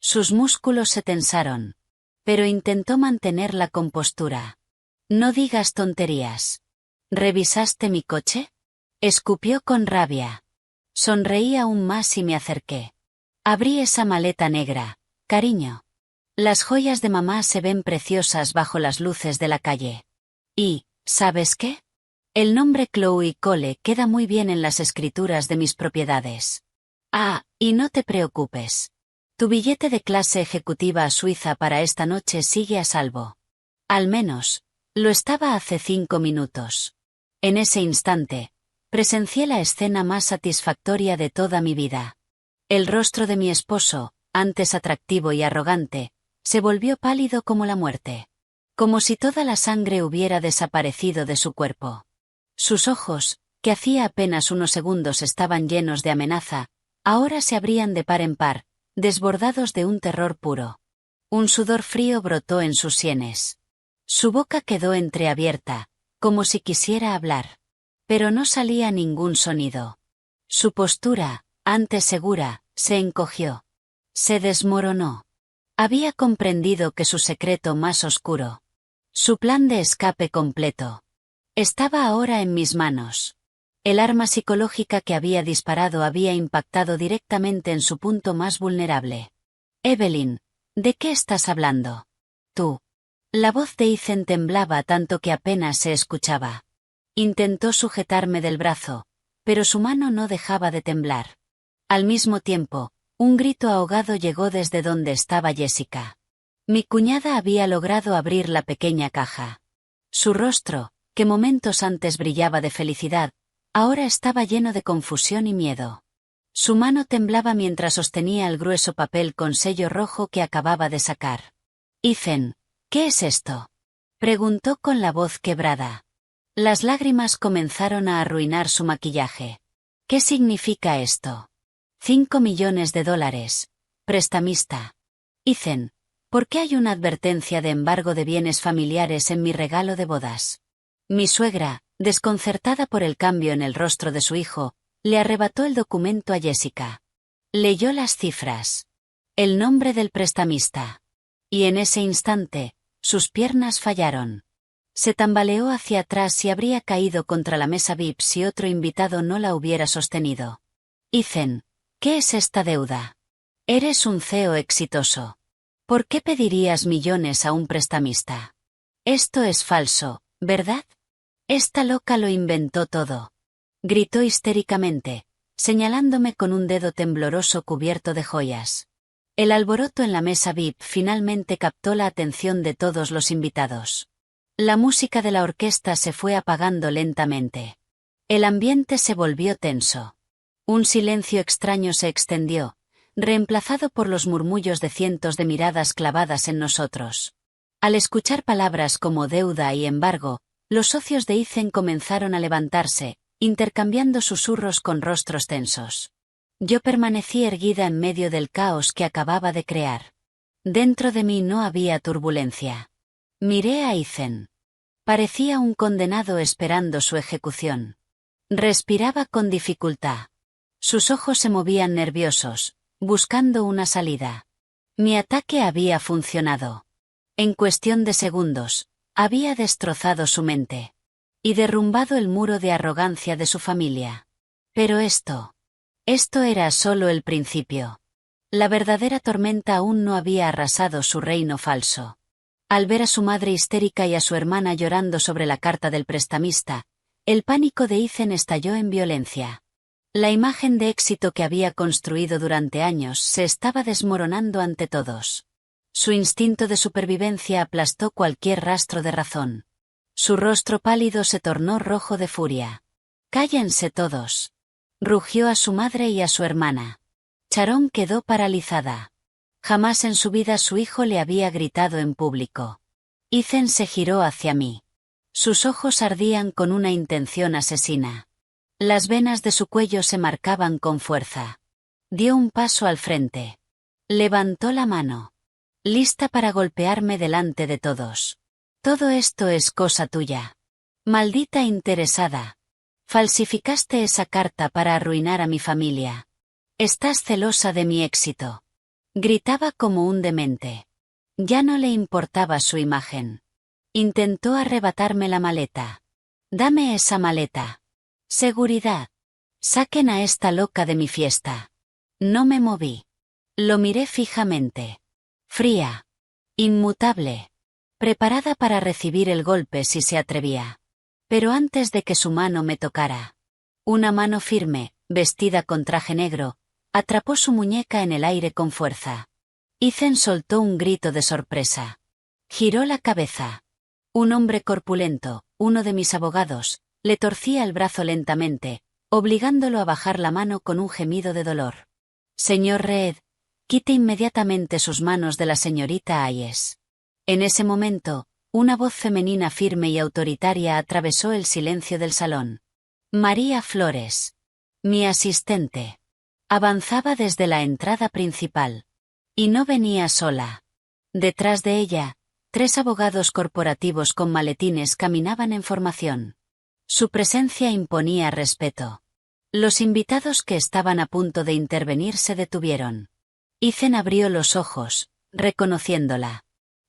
Sus músculos se tensaron. Pero intentó mantener la compostura. No digas tonterías. ¿Revisaste mi coche? Escupió con rabia. Sonreí aún más y me acerqué. Abrí esa maleta negra, cariño. Las joyas de mamá se ven preciosas bajo las luces de la calle. Y, ¿sabes qué? El nombre Chloe Cole queda muy bien en las escrituras de mis propiedades. Ah, y no te preocupes. Tu billete de clase ejecutiva a Suiza para esta noche sigue a salvo. Al menos, lo estaba hace 5 minutos. En ese instante, presencié la escena más satisfactoria de toda mi vida. El rostro de mi esposo, antes atractivo y arrogante, se volvió pálido como la muerte. Como si toda la sangre hubiera desaparecido de su cuerpo. Sus ojos, que hacía apenas unos segundos estaban llenos de amenaza, Ahora se abrían de par en par, desbordados de un terror puro. Un sudor frío brotó en sus sienes. Su boca quedó entreabierta, como si quisiera hablar. Pero no salía ningún sonido. Su postura, antes segura, se encogió. Se desmoronó. Había comprendido que su secreto más oscuro, su plan de escape completo, estaba ahora en mis manos. El arma psicológica que había disparado había impactado directamente en su punto más vulnerable. Evelyn, ¿de qué estás hablando? Tú. La voz de Ethan temblaba tanto que apenas se escuchaba. Intentó sujetarme del brazo, pero su mano no dejaba de temblar. Al mismo tiempo, un grito ahogado llegó desde donde estaba Jessica. Mi cuñada había logrado abrir la pequeña caja. Su rostro, que momentos antes brillaba de felicidad, ahora estaba lleno de confusión y miedo. Su mano temblaba mientras sostenía el grueso papel con sello rojo que acababa de sacar. Ethan, ¿qué es esto? Preguntó con la voz quebrada. Las lágrimas comenzaron a arruinar su maquillaje. ¿Qué significa esto? 5 millones de dólares. Prestamista. Ethan, ¿por qué hay una advertencia de embargo de bienes familiares en mi regalo de bodas? Mi suegra, desconcertada por el cambio en el rostro de su hijo, le arrebató el documento a Jessica. Leyó las cifras. El nombre del prestamista. Y en ese instante, sus piernas fallaron. Se tambaleó hacia atrás y habría caído contra la mesa VIP si otro invitado no la hubiera sostenido. Ethan, ¿qué es esta deuda? Eres un CEO exitoso. ¿Por qué pedirías millones a un prestamista? Esto es falso, ¿verdad? Esta loca lo inventó todo. Gritó histéricamente, señalándome con un dedo tembloroso cubierto de joyas. El alboroto en la mesa VIP finalmente captó la atención de todos los invitados. La música de la orquesta se fue apagando lentamente. El ambiente se volvió tenso. Un silencio extraño se extendió, reemplazado por los murmullos de cientos de miradas clavadas en nosotros. Al escuchar palabras como deuda y embargo, los socios de Ethan comenzaron a levantarse, intercambiando susurros con rostros tensos. Yo permanecí erguida en medio del caos que acababa de crear. Dentro de mí no había turbulencia. Miré a Ethan. Parecía un condenado esperando su ejecución. Respiraba con dificultad. Sus ojos se movían nerviosos, buscando una salida. Mi ataque había funcionado. En cuestión de segundos, había destrozado su mente. Y derrumbado el muro de arrogancia de su familia. Pero esto era solo el principio. La verdadera tormenta aún no había arrasado su reino falso. Al ver a su madre histérica y a su hermana llorando sobre la carta del prestamista, el pánico de Ethan estalló en violencia. La imagen de éxito que había construido durante años se estaba desmoronando ante todos. Su instinto de supervivencia aplastó cualquier rastro de razón. Su rostro pálido se tornó rojo de furia. «¡Cállense todos!», rugió a su madre y a su hermana. Sharon quedó paralizada. Jamás en su vida su hijo le había gritado en público. Ethan se giró hacia mí. Sus ojos ardían con una intención asesina. Las venas de su cuello se marcaban con fuerza. Dio un paso al frente. Levantó la mano. Lista para golpearme delante de todos. Todo esto es cosa tuya. Maldita interesada. Falsificaste esa carta para arruinar a mi familia. Estás celosa de mi éxito. Gritaba como un demente. Ya no le importaba su imagen. Intentó arrebatarme la maleta. Dame esa maleta. Seguridad. Saquen a esta loca de mi fiesta. No me moví. Lo miré fijamente. Fría. Inmutable. Preparada para recibir el golpe si se atrevía. Pero antes de que su mano me tocara. Una mano firme, vestida con traje negro, atrapó su muñeca en el aire con fuerza. Ethan soltó un grito de sorpresa. Giró la cabeza. Un hombre corpulento, uno de mis abogados, le torcía el brazo lentamente, obligándolo a bajar la mano con un gemido de dolor. Señor Reed, quite inmediatamente sus manos de la señorita Hayes. En ese momento, una voz femenina firme y autoritaria atravesó el silencio del salón. María Flores. Mi asistente. Avanzaba desde la entrada principal. Y no venía sola. Detrás de ella, 3 abogados corporativos con maletines caminaban en formación. Su presencia imponía respeto. Los invitados que estaban a punto de intervenir se detuvieron. Ethan abrió los ojos, reconociéndola.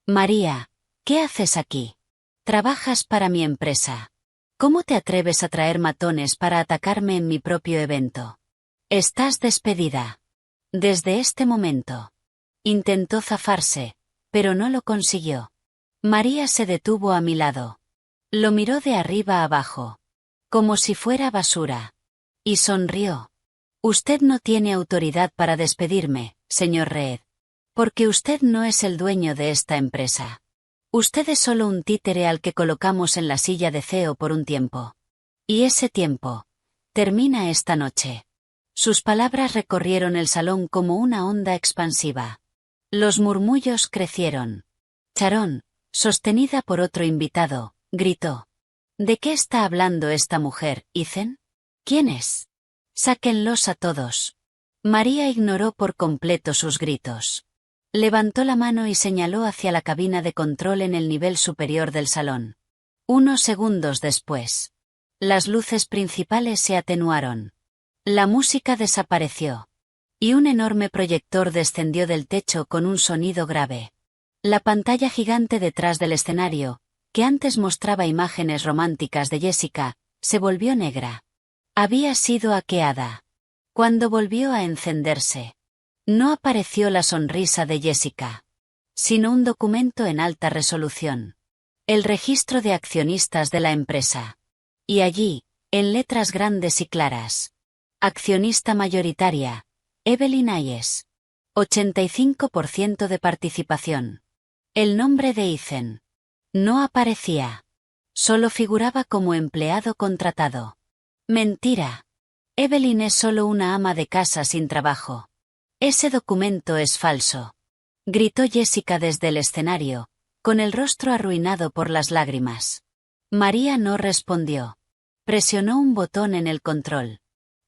María, ¿qué haces aquí? Trabajas para mi empresa. ¿Cómo te atreves a traer matones para atacarme en mi propio evento? Estás despedida. Desde este momento. Intentó zafarse, pero no lo consiguió. María se detuvo a mi lado. Lo miró de arriba abajo. Como si fuera basura. Y sonrió. Usted no tiene autoridad para despedirme, señor Reed. Porque usted no es el dueño de esta empresa. Usted es solo un títere al que colocamos en la silla de CEO por un tiempo. Y ese tiempo termina esta noche. Sus palabras recorrieron el salón como una onda expansiva. Los murmullos crecieron. Sharon, sostenida por otro invitado, gritó. ¿De qué está hablando esta mujer, Ethan? ¿Quién es? Sáquenlos a todos. María ignoró por completo sus gritos. Levantó la mano y señaló hacia la cabina de control en el nivel superior del salón. Unos segundos después. Las luces principales se atenuaron. La música desapareció. Y un enorme proyector descendió del techo con un sonido grave. La pantalla gigante detrás del escenario, que antes mostraba imágenes románticas de Jessica, se volvió negra. Había sido hackeada. Cuando volvió a encenderse, no apareció la sonrisa de Jessica, sino un documento en alta resolución. El registro de accionistas de la empresa. Y allí, en letras grandes y claras. Accionista mayoritaria, Evelyn Hayes. 85% de participación. El nombre de Ethan. No aparecía. Solo figuraba como empleado contratado. Mentira. Evelyn es solo una ama de casa sin trabajo. Ese documento es falso. Gritó Jessica desde el escenario, con el rostro arruinado por las lágrimas. María no respondió. Presionó un botón en el control.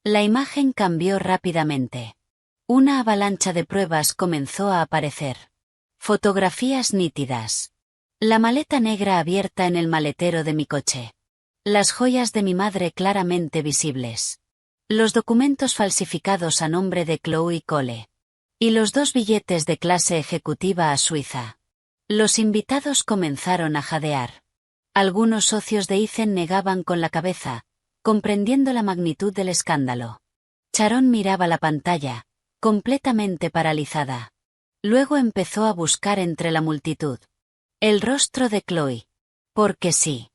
La imagen cambió rápidamente. Una avalancha de pruebas comenzó a aparecer. Fotografías nítidas. La maleta negra abierta en el maletero de mi coche. Las joyas de mi madre claramente visibles. Los documentos falsificados a nombre de Chloe Cole. Y los 2 billetes de clase ejecutiva a Suiza. Los invitados comenzaron a jadear. Algunos socios de Ethan negaban con la cabeza, comprendiendo la magnitud del escándalo. Sharon miraba la pantalla, completamente paralizada. Luego empezó a buscar entre la multitud. El rostro de Chloe. Porque sí.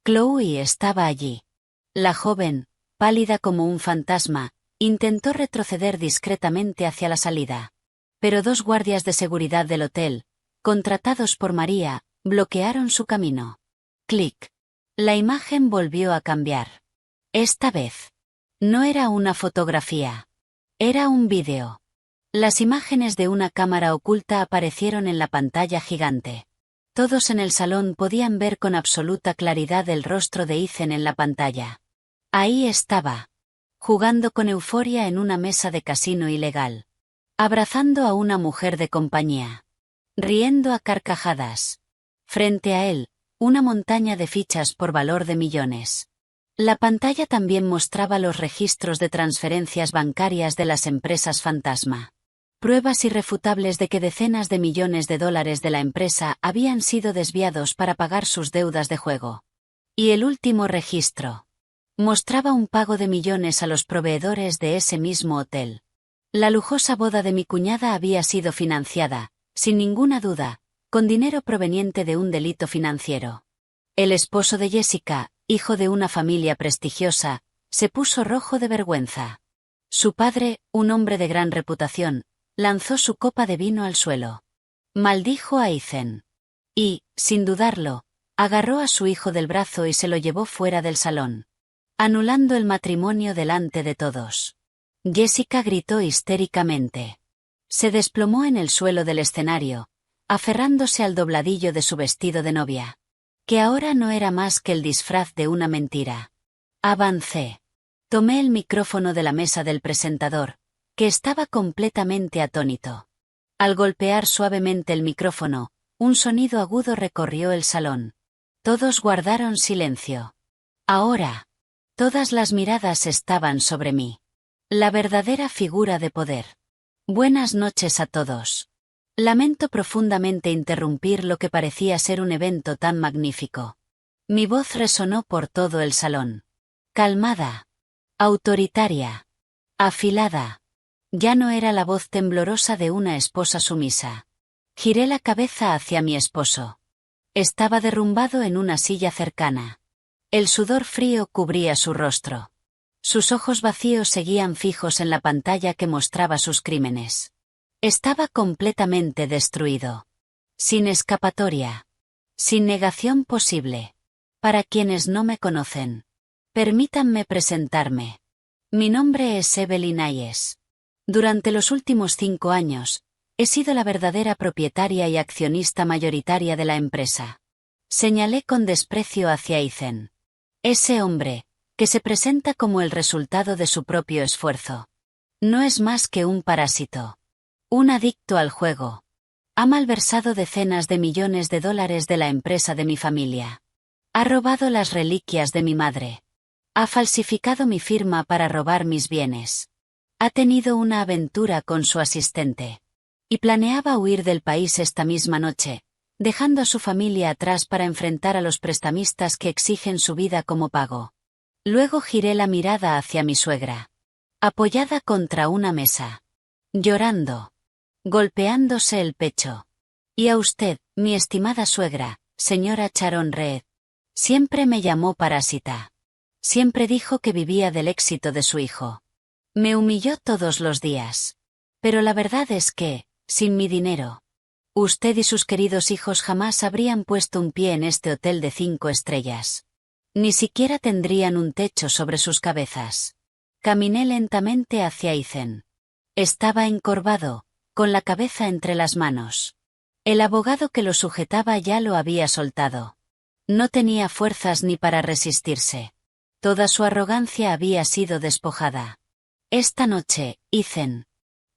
Chloe estaba allí. La joven, pálida como un fantasma, intentó retroceder discretamente hacia la salida. Pero 2 guardias de seguridad del hotel, contratados por María, bloquearon su camino. Clic. La imagen volvió a cambiar. Esta vez. No era una fotografía. Era un vídeo. Las imágenes de una cámara oculta aparecieron en la pantalla gigante. Todos en el salón podían ver con absoluta claridad el rostro de Ethan en la pantalla. Ahí estaba. Jugando con euforia en una mesa de casino ilegal. Abrazando a una mujer de compañía. Riendo a carcajadas. Frente a él, una montaña de fichas por valor de millones. La pantalla también mostraba los registros de transferencias bancarias de las empresas fantasma. Pruebas irrefutables de que decenas de millones de dólares de la empresa habían sido desviados para pagar sus deudas de juego. Y el último registro. Mostraba un pago de millones a los proveedores de ese mismo hotel. La lujosa boda de mi cuñada había sido financiada, sin ninguna duda, con dinero proveniente de un delito financiero. El esposo de Jessica, hijo de una familia prestigiosa, se puso rojo de vergüenza. Su padre, un hombre de gran reputación, lanzó su copa de vino al suelo. Maldijo a Ethan. Y, sin dudarlo, agarró a su hijo del brazo y se lo llevó fuera del salón. Anulando el matrimonio delante de todos. Jessica gritó histéricamente. Se desplomó en el suelo del escenario, aferrándose al dobladillo de su vestido de novia. Que ahora no era más que el disfraz de una mentira. Avancé. Tomé el micrófono de la mesa del presentador, que estaba completamente atónito. Al golpear suavemente el micrófono, un sonido agudo recorrió el salón. Todos guardaron silencio. Ahora, todas las miradas estaban sobre mí. La verdadera figura de poder. Buenas noches a todos. Lamento profundamente interrumpir lo que parecía ser un evento tan magnífico. Mi voz resonó por todo el salón. Calmada. Autoritaria. Afilada. Ya no era la voz temblorosa de una esposa sumisa. Giré la cabeza hacia mi esposo. Estaba derrumbado en una silla cercana. El sudor frío cubría su rostro. Sus ojos vacíos seguían fijos en la pantalla que mostraba sus crímenes. Estaba completamente destruido. Sin escapatoria. Sin negación posible. Para quienes no me conocen, permítanme presentarme. Mi nombre es Evelyn Hayes. Durante los últimos 5 años, he sido la verdadera propietaria y accionista mayoritaria de la empresa. Señalé con desprecio hacia Ethan. Ese hombre, que se presenta como el resultado de su propio esfuerzo. No es más que un parásito. Un adicto al juego. Ha malversado decenas de millones de dólares de la empresa de mi familia. Ha robado las reliquias de mi madre. Ha falsificado mi firma para robar mis bienes. Ha tenido una aventura con su asistente. Y planeaba huir del país esta misma noche, dejando a su familia atrás para enfrentar a los prestamistas que exigen su vida como pago. Luego giré la mirada hacia mi suegra. Apoyada contra una mesa. Llorando. Golpeándose el pecho. Y a usted, mi estimada suegra, señora Sharon Reed. Siempre me llamó parásita. Siempre dijo que vivía del éxito de su hijo. Me humilló todos los días. Pero la verdad es que, sin mi dinero, usted y sus queridos hijos jamás habrían puesto un pie en este hotel de 5 estrellas. Ni siquiera tendrían un techo sobre sus cabezas. Caminé lentamente hacia Ethan. Estaba encorvado, con la cabeza entre las manos. El abogado que lo sujetaba ya lo había soltado. No tenía fuerzas ni para resistirse. Toda su arrogancia había sido despojada. Esta noche, Ethan.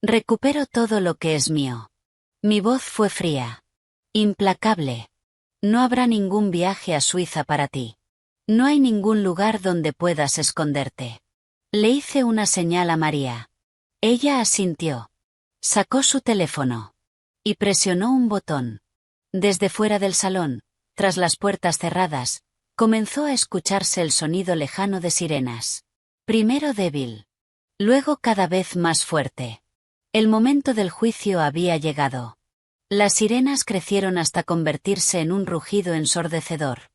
Recupero todo lo que es mío. Mi voz fue fría. Implacable. No habrá ningún viaje a Suiza para ti. No hay ningún lugar donde puedas esconderte. Le hice una señal a María. Ella asintió. Sacó su teléfono. Y presionó un botón. Desde fuera del salón, tras las puertas cerradas, comenzó a escucharse el sonido lejano de sirenas. Primero débil. Luego cada vez más fuerte. El momento del juicio había llegado. Las sirenas crecieron hasta convertirse en un rugido ensordecedor.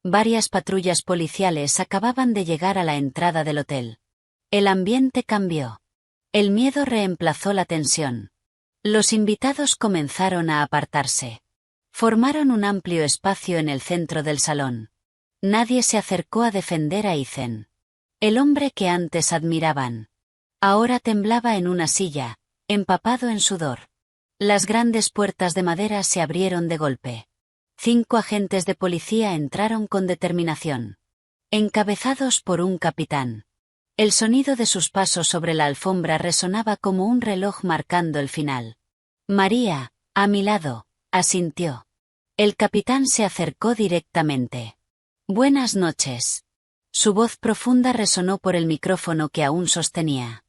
Varias patrullas policiales acababan de llegar a la entrada del hotel. El ambiente cambió. El miedo reemplazó la tensión. Los invitados comenzaron a apartarse. Formaron un amplio espacio en el centro del salón. Nadie se acercó a defender a Ethan. El hombre que antes admiraban. Ahora temblaba en una silla, empapado en sudor. Las grandes puertas de madera se abrieron de golpe. 5 agentes de policía entraron con determinación. Encabezados por un capitán. El sonido de sus pasos sobre la alfombra resonaba como un reloj marcando el final. María, a mi lado, asintió. El capitán se acercó directamente. Buenas noches. Su voz profunda resonó por el micrófono que aún sostenía.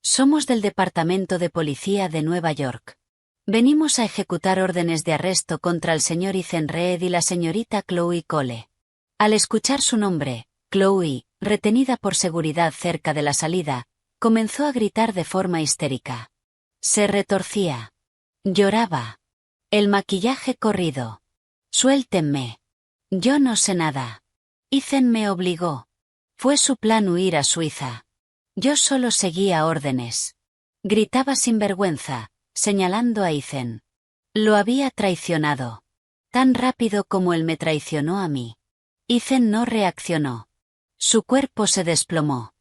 Somos del Departamento de Policía de Nueva York. Venimos a ejecutar órdenes de arresto contra el señor Ethan Reed y la señorita Chloe Cole. Al escuchar su nombre, Chloe, retenida por seguridad cerca de la salida, comenzó a gritar de forma histérica. Se retorcía. Lloraba. El maquillaje corrido. Suéltenme. Yo no sé nada. Ethan me obligó. Fue su plan huir a Suiza. Yo solo seguía órdenes. Gritaba sin vergüenza, señalando a Ethan. Lo había traicionado. Tan rápido como él me traicionó a mí. Ethan no reaccionó. Su cuerpo se desplomó.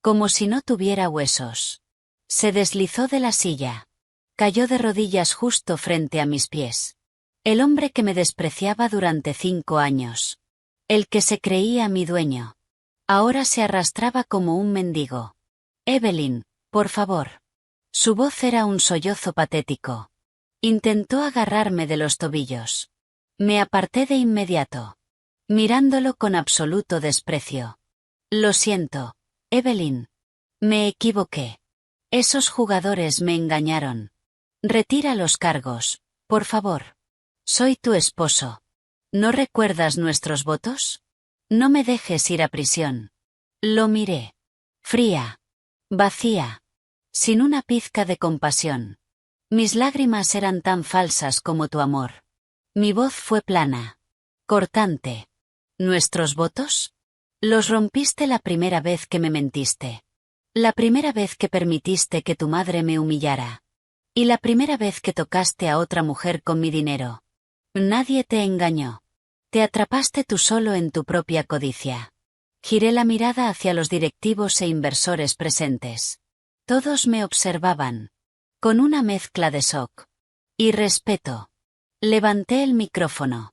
Como si no tuviera huesos. Se deslizó de la silla. Cayó de rodillas justo frente a mis pies. El hombre que me despreciaba durante 5 años. El que se creía mi dueño. Ahora se arrastraba como un mendigo. Evelyn, por favor. Su voz era un sollozo patético. Intentó agarrarme de los tobillos. Me aparté de inmediato, mirándolo con absoluto desprecio. Lo siento, Evelyn. Me equivoqué. Esos jugadores me engañaron. Retira los cargos, por favor. Soy tu esposo. ¿No recuerdas nuestros votos? No me dejes ir a prisión. Lo miré. Fría. Vacía. Sin una pizca de compasión. Mis lágrimas eran tan falsas como tu amor. Mi voz fue plana. Cortante. ¿Nuestros votos? Los rompiste la primera vez que me mentiste. La primera vez que permitiste que tu madre me humillara. Y la primera vez que tocaste a otra mujer con mi dinero. Nadie te engañó. Te atrapaste tú solo en tu propia codicia. Giré la mirada hacia los directivos e inversores presentes. Todos me observaban. Con una mezcla de shock y respeto. Levanté el micrófono.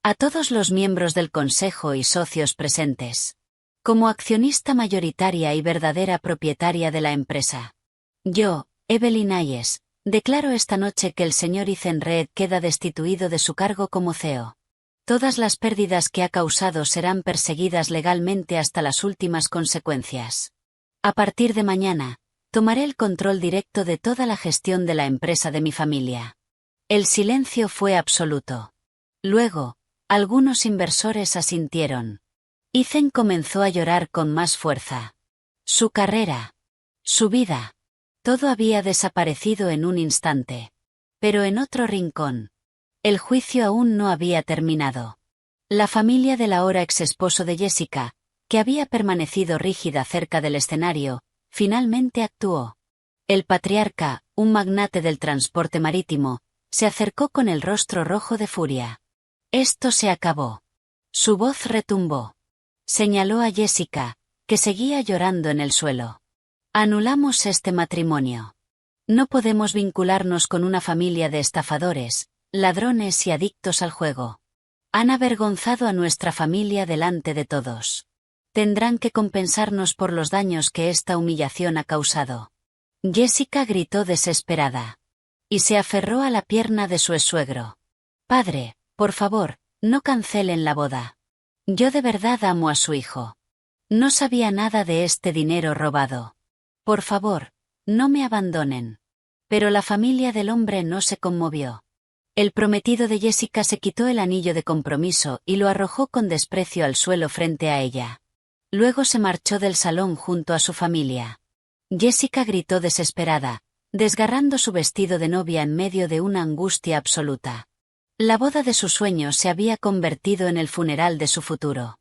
A todos los miembros del consejo y socios presentes. Como accionista mayoritaria y verdadera propietaria de la empresa. Yo, Evelyn Hayes, declaro esta noche que el señor Ethan Reed queda destituido de su cargo como CEO. Todas las pérdidas que ha causado serán perseguidas legalmente hasta las últimas consecuencias. A partir de mañana, tomaré el control directo de toda la gestión de la empresa de mi familia. El silencio fue absoluto. Luego, algunos inversores asintieron. Ethan comenzó a llorar con más fuerza. Su carrera. Su vida. Todo había desaparecido en un instante. Pero en otro rincón. El juicio aún no había terminado. La familia del ahora exesposo de Jessica, que había permanecido rígida cerca del escenario, finalmente actuó. El patriarca, un magnate del transporte marítimo, se acercó con el rostro rojo de furia. Esto se acabó. Su voz retumbó. Señaló a Jessica, que seguía llorando en el suelo. Anulamos este matrimonio. No podemos vincularnos con una familia de estafadores, ladrones y adictos al juego. Han avergonzado a nuestra familia delante de todos. Tendrán que compensarnos por los daños que esta humillación ha causado. Jessica gritó desesperada. Y se aferró a la pierna de su ex-suegro. Padre, por favor, no cancelen la boda. Yo de verdad amo a su hijo. No sabía nada de este dinero robado. Por favor, no me abandonen. Pero la familia del hombre no se conmovió. El prometido de Jessica se quitó el anillo de compromiso y lo arrojó con desprecio al suelo frente a ella. Luego se marchó del salón junto a su familia. Jessica gritó desesperada, desgarrando su vestido de novia en medio de una angustia absoluta. La boda de sus sueños se había convertido en el funeral de su futuro.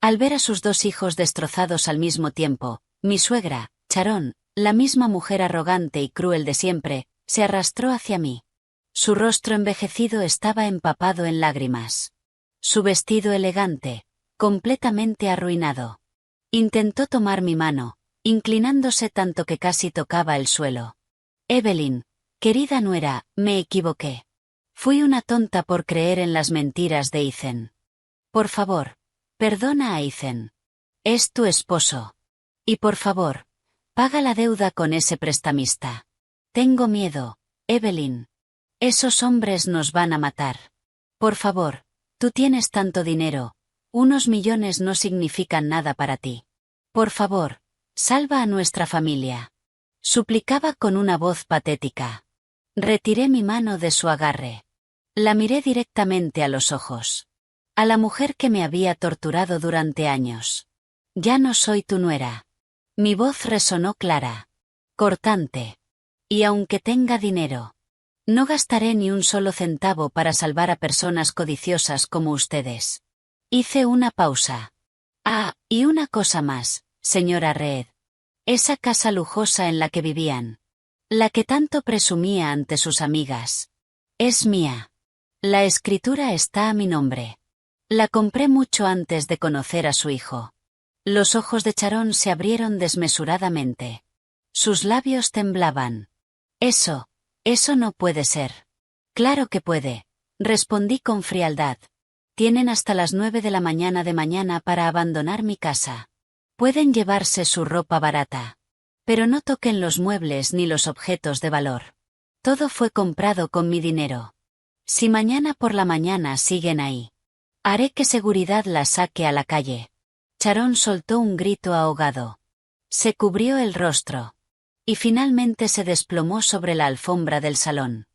Al ver a sus dos hijos destrozados al mismo tiempo, mi suegra, Sharon, la misma mujer arrogante y cruel de siempre, se arrastró hacia mí. Su rostro envejecido estaba empapado en lágrimas. Su vestido elegante, completamente arruinado. Intentó tomar mi mano, inclinándose tanto que casi tocaba el suelo. Evelyn, querida nuera, me equivoqué. Fui una tonta por creer en las mentiras de Ethan. Por favor, perdona a Ethan. Es tu esposo. Y por favor, paga la deuda con ese prestamista. Tengo miedo, Evelyn. Esos hombres nos van a matar. Por favor, tú tienes tanto dinero, unos millones no significan nada para ti. Por favor, salva a nuestra familia. Suplicaba con una voz patética. Retiré mi mano de su agarre. La miré directamente a los ojos. A la mujer que me había torturado durante años. Ya no soy tu nuera. Mi voz resonó clara. Cortante. Y aunque tenga dinero, no gastaré ni un solo centavo para salvar a personas codiciosas como ustedes. Hice una pausa. Ah, y una cosa más, señora Reed. Esa casa lujosa en la que vivían. La que tanto presumía ante sus amigas. Es mía. La escritura está a mi nombre. La compré mucho antes de conocer a su hijo. Los ojos de Sharon se abrieron desmesuradamente. Sus labios temblaban. Eso no puede ser. Claro que puede, respondí con frialdad. Tienen hasta las 9 de la mañana para abandonar mi casa. Pueden llevarse su ropa barata. Pero no toquen los muebles ni los objetos de valor. Todo fue comprado con mi dinero. Si mañana por la mañana siguen ahí, haré que seguridad las saque a la calle. Sharon soltó un grito ahogado. Se cubrió el rostro. Y finalmente se desplomó sobre la alfombra del salón.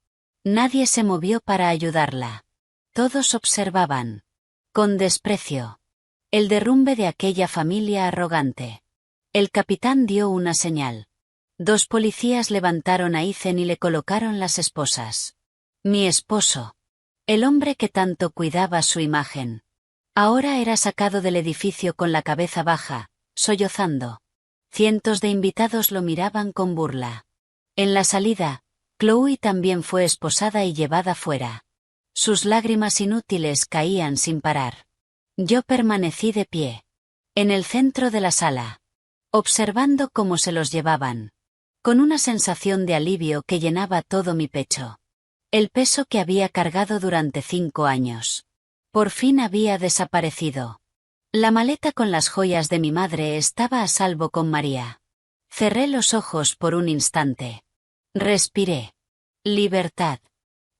Nadie se movió para ayudarla. Todos observaban, con desprecio, el derrumbe de aquella familia arrogante. El capitán dio una señal. 2 policías levantaron a Ethan y le colocaron las esposas. Mi esposo. El hombre que tanto cuidaba su imagen. Ahora era sacado del edificio con la cabeza baja, sollozando. Cientos de invitados lo miraban con burla. En la salida, Chloe también fue esposada y llevada fuera. Sus lágrimas inútiles caían sin parar. Yo permanecí de pie. En el centro de la sala. Observando cómo se los llevaban. Con una sensación de alivio que llenaba todo mi pecho. El peso que había cargado durante 5 años. Por fin había desaparecido. La maleta con las joyas de mi madre estaba a salvo con María. Cerré los ojos por un instante. Respiré. Libertad.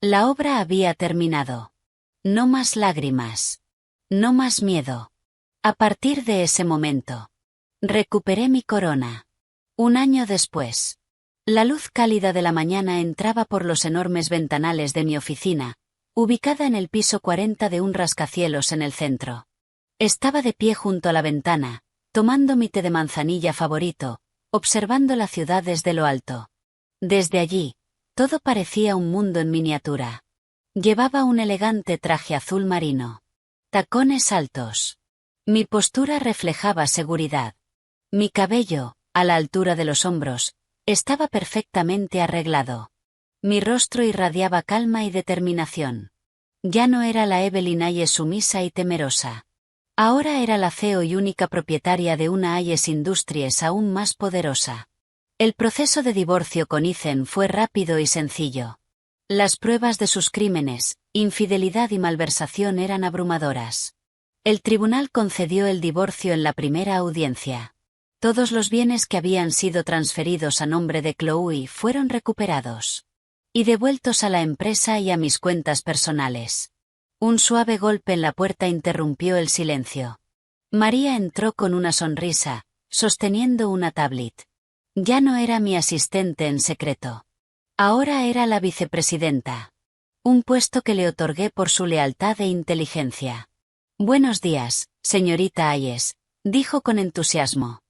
La obra había terminado. No más lágrimas. No más miedo. A partir de ese momento, recuperé mi corona. 1 año después. La luz cálida de la mañana entraba por los enormes ventanales de mi oficina, ubicada en el piso 40 de un rascacielos en el centro. Estaba de pie junto a la ventana, tomando mi té de manzanilla favorito, observando la ciudad desde lo alto. Desde allí, todo parecía un mundo en miniatura. Llevaba un elegante traje azul marino. Tacones altos. Mi postura reflejaba seguridad. Mi cabello, a la altura de los hombros, estaba perfectamente arreglado. Mi rostro irradiaba calma y determinación. Ya no era la Evelyn Hayes sumisa y temerosa. Ahora era la CEO y única propietaria de una Hayes Industries aún más poderosa. El proceso de divorcio con Ethan fue rápido y sencillo. Las pruebas de sus crímenes, infidelidad y malversación eran abrumadoras. El tribunal concedió el divorcio en la primera audiencia. Todos los bienes que habían sido transferidos a nombre de Chloe fueron recuperados y devueltos a la empresa y a mis cuentas personales. Un suave golpe en la puerta interrumpió el silencio. María entró con una sonrisa, sosteniendo una tablet. Ya no era mi asistente en secreto. Ahora era la vicepresidenta. Un puesto que le otorgué por su lealtad e inteligencia. Buenos días, señorita Hayes, dijo con entusiasmo.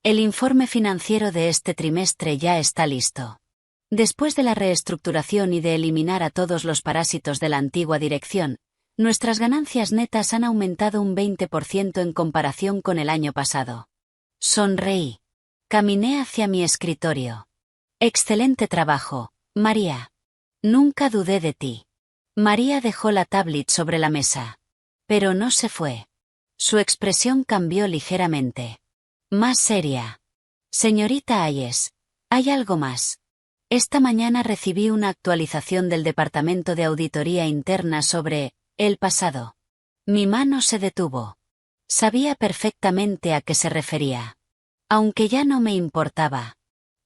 El informe financiero de este trimestre ya está listo. Después de la reestructuración y de eliminar a todos los parásitos de la antigua dirección, nuestras ganancias netas han aumentado un 20% en comparación con el año pasado. Sonreí. Caminé hacia mi escritorio. Excelente trabajo, María. Nunca dudé de ti. María dejó la tablet sobre la mesa. Pero no se fue. Su expresión cambió ligeramente. Más seria. Señorita Hayes, ¿hay algo más? Esta mañana recibí una actualización del Departamento de Auditoría Interna sobre el pasado. Mi mano se detuvo. Sabía perfectamente a qué se refería. Aunque ya no me importaba.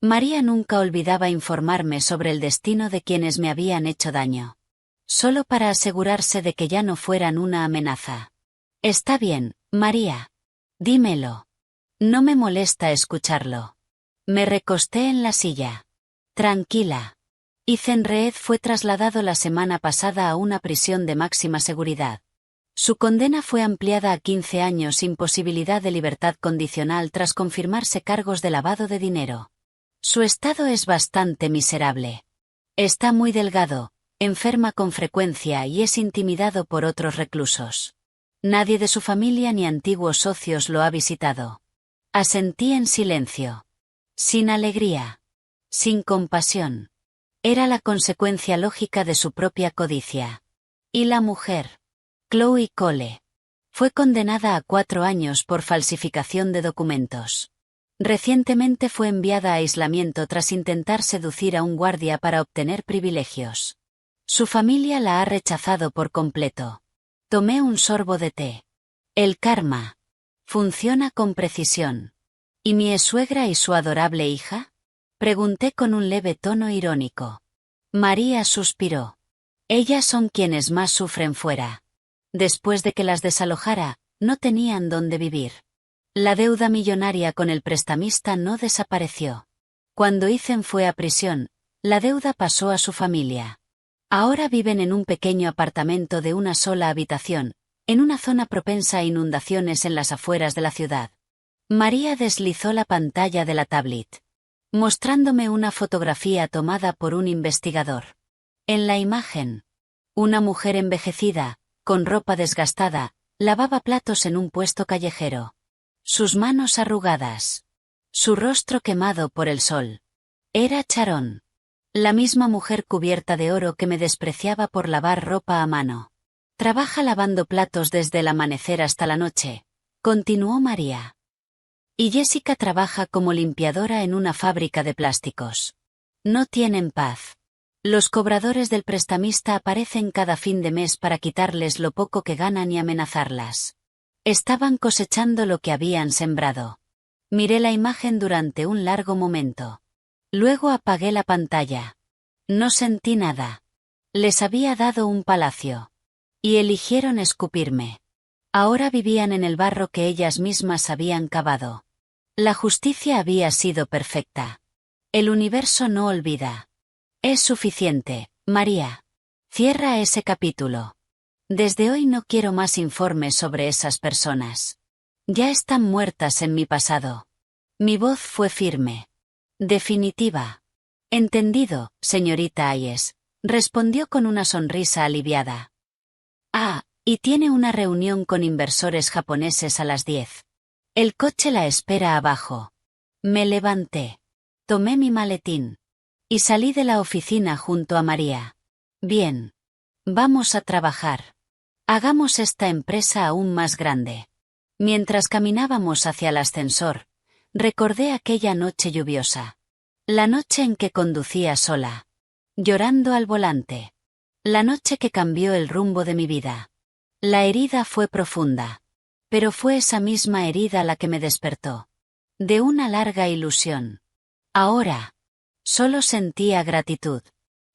María nunca olvidaba informarme sobre el destino de quienes me habían hecho daño. Solo para asegurarse de que ya no fueran una amenaza. Está bien, María. Dímelo. No me molesta escucharlo. Me recosté en la silla. Tranquila. Ethan Reed fue trasladado la semana pasada a una prisión de máxima seguridad. Su condena fue ampliada a 15 años sin posibilidad de libertad condicional tras confirmarse cargos de lavado de dinero. Su estado es bastante miserable. Está muy delgado, enferma con frecuencia y es intimidado por otros reclusos. Nadie de su familia ni antiguos socios lo ha visitado. Asentí en silencio. Sin alegría. Sin compasión. Era la consecuencia lógica de su propia codicia. Y la mujer. Chloe Cole. Fue condenada a 4 años por falsificación de documentos. Recientemente fue enviada a aislamiento tras intentar seducir a un guardia para obtener privilegios. Su familia la ha rechazado por completo. Tomé un sorbo de té. El karma. Funciona con precisión. ¿Y mi suegra y su adorable hija? Pregunté con un leve tono irónico. María suspiró. Ellas son quienes más sufren fuera. Después de que las desalojara, no tenían dónde vivir. La deuda millonaria con el prestamista no desapareció. Cuando Ethan fue a prisión, la deuda pasó a su familia. Ahora viven en un pequeño apartamento de una sola habitación, en una zona propensa a inundaciones en las afueras de la ciudad. María deslizó la pantalla de la tablet, mostrándome una fotografía tomada por un investigador. En la imagen, una mujer envejecida, con ropa desgastada, lavaba platos en un puesto callejero. Sus manos arrugadas. Su rostro quemado por el sol. Era Sharon. La misma mujer cubierta de oro que me despreciaba por lavar ropa a mano. Trabaja lavando platos desde el amanecer hasta la noche, continuó María. Y Jessica trabaja como limpiadora en una fábrica de plásticos. No tienen paz. Los cobradores del prestamista aparecen cada fin de mes para quitarles lo poco que ganan y amenazarlas. Estaban cosechando lo que habían sembrado. Miré la imagen durante un largo momento. Luego apagué la pantalla. No sentí nada. Les había dado un palacio. Y eligieron escupirme. Ahora vivían en el barro que ellas mismas habían cavado. La justicia había sido perfecta. El universo no olvida. Es suficiente, María. Cierra ese capítulo. Desde hoy no quiero más informes sobre esas personas. Ya están muertas en mi pasado. Mi voz fue firme. Definitiva. Entendido, señorita Hayes, respondió con una sonrisa aliviada. Ah, y tiene una reunión con inversores japoneses a las 10. El coche la espera abajo. Me levanté. Tomé mi maletín. Y salí de la oficina junto a María. Bien. Vamos a trabajar. Hagamos esta empresa aún más grande. Mientras caminábamos hacia el ascensor, recordé aquella noche lluviosa. La noche en que conducía sola. Llorando al volante. La noche que cambió el rumbo de mi vida. La herida fue profunda. Pero fue esa misma herida la que me despertó. De una larga ilusión. Ahora. Solo sentía gratitud.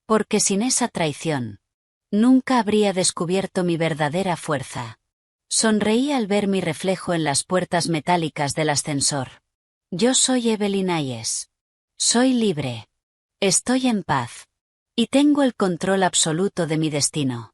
Porque sin esa traición, nunca habría descubierto mi verdadera fuerza. Sonreí al ver mi reflejo en las puertas metálicas del ascensor. Yo soy Evelyn Hayes. Soy libre. Estoy en paz. Y tengo el control absoluto de mi destino.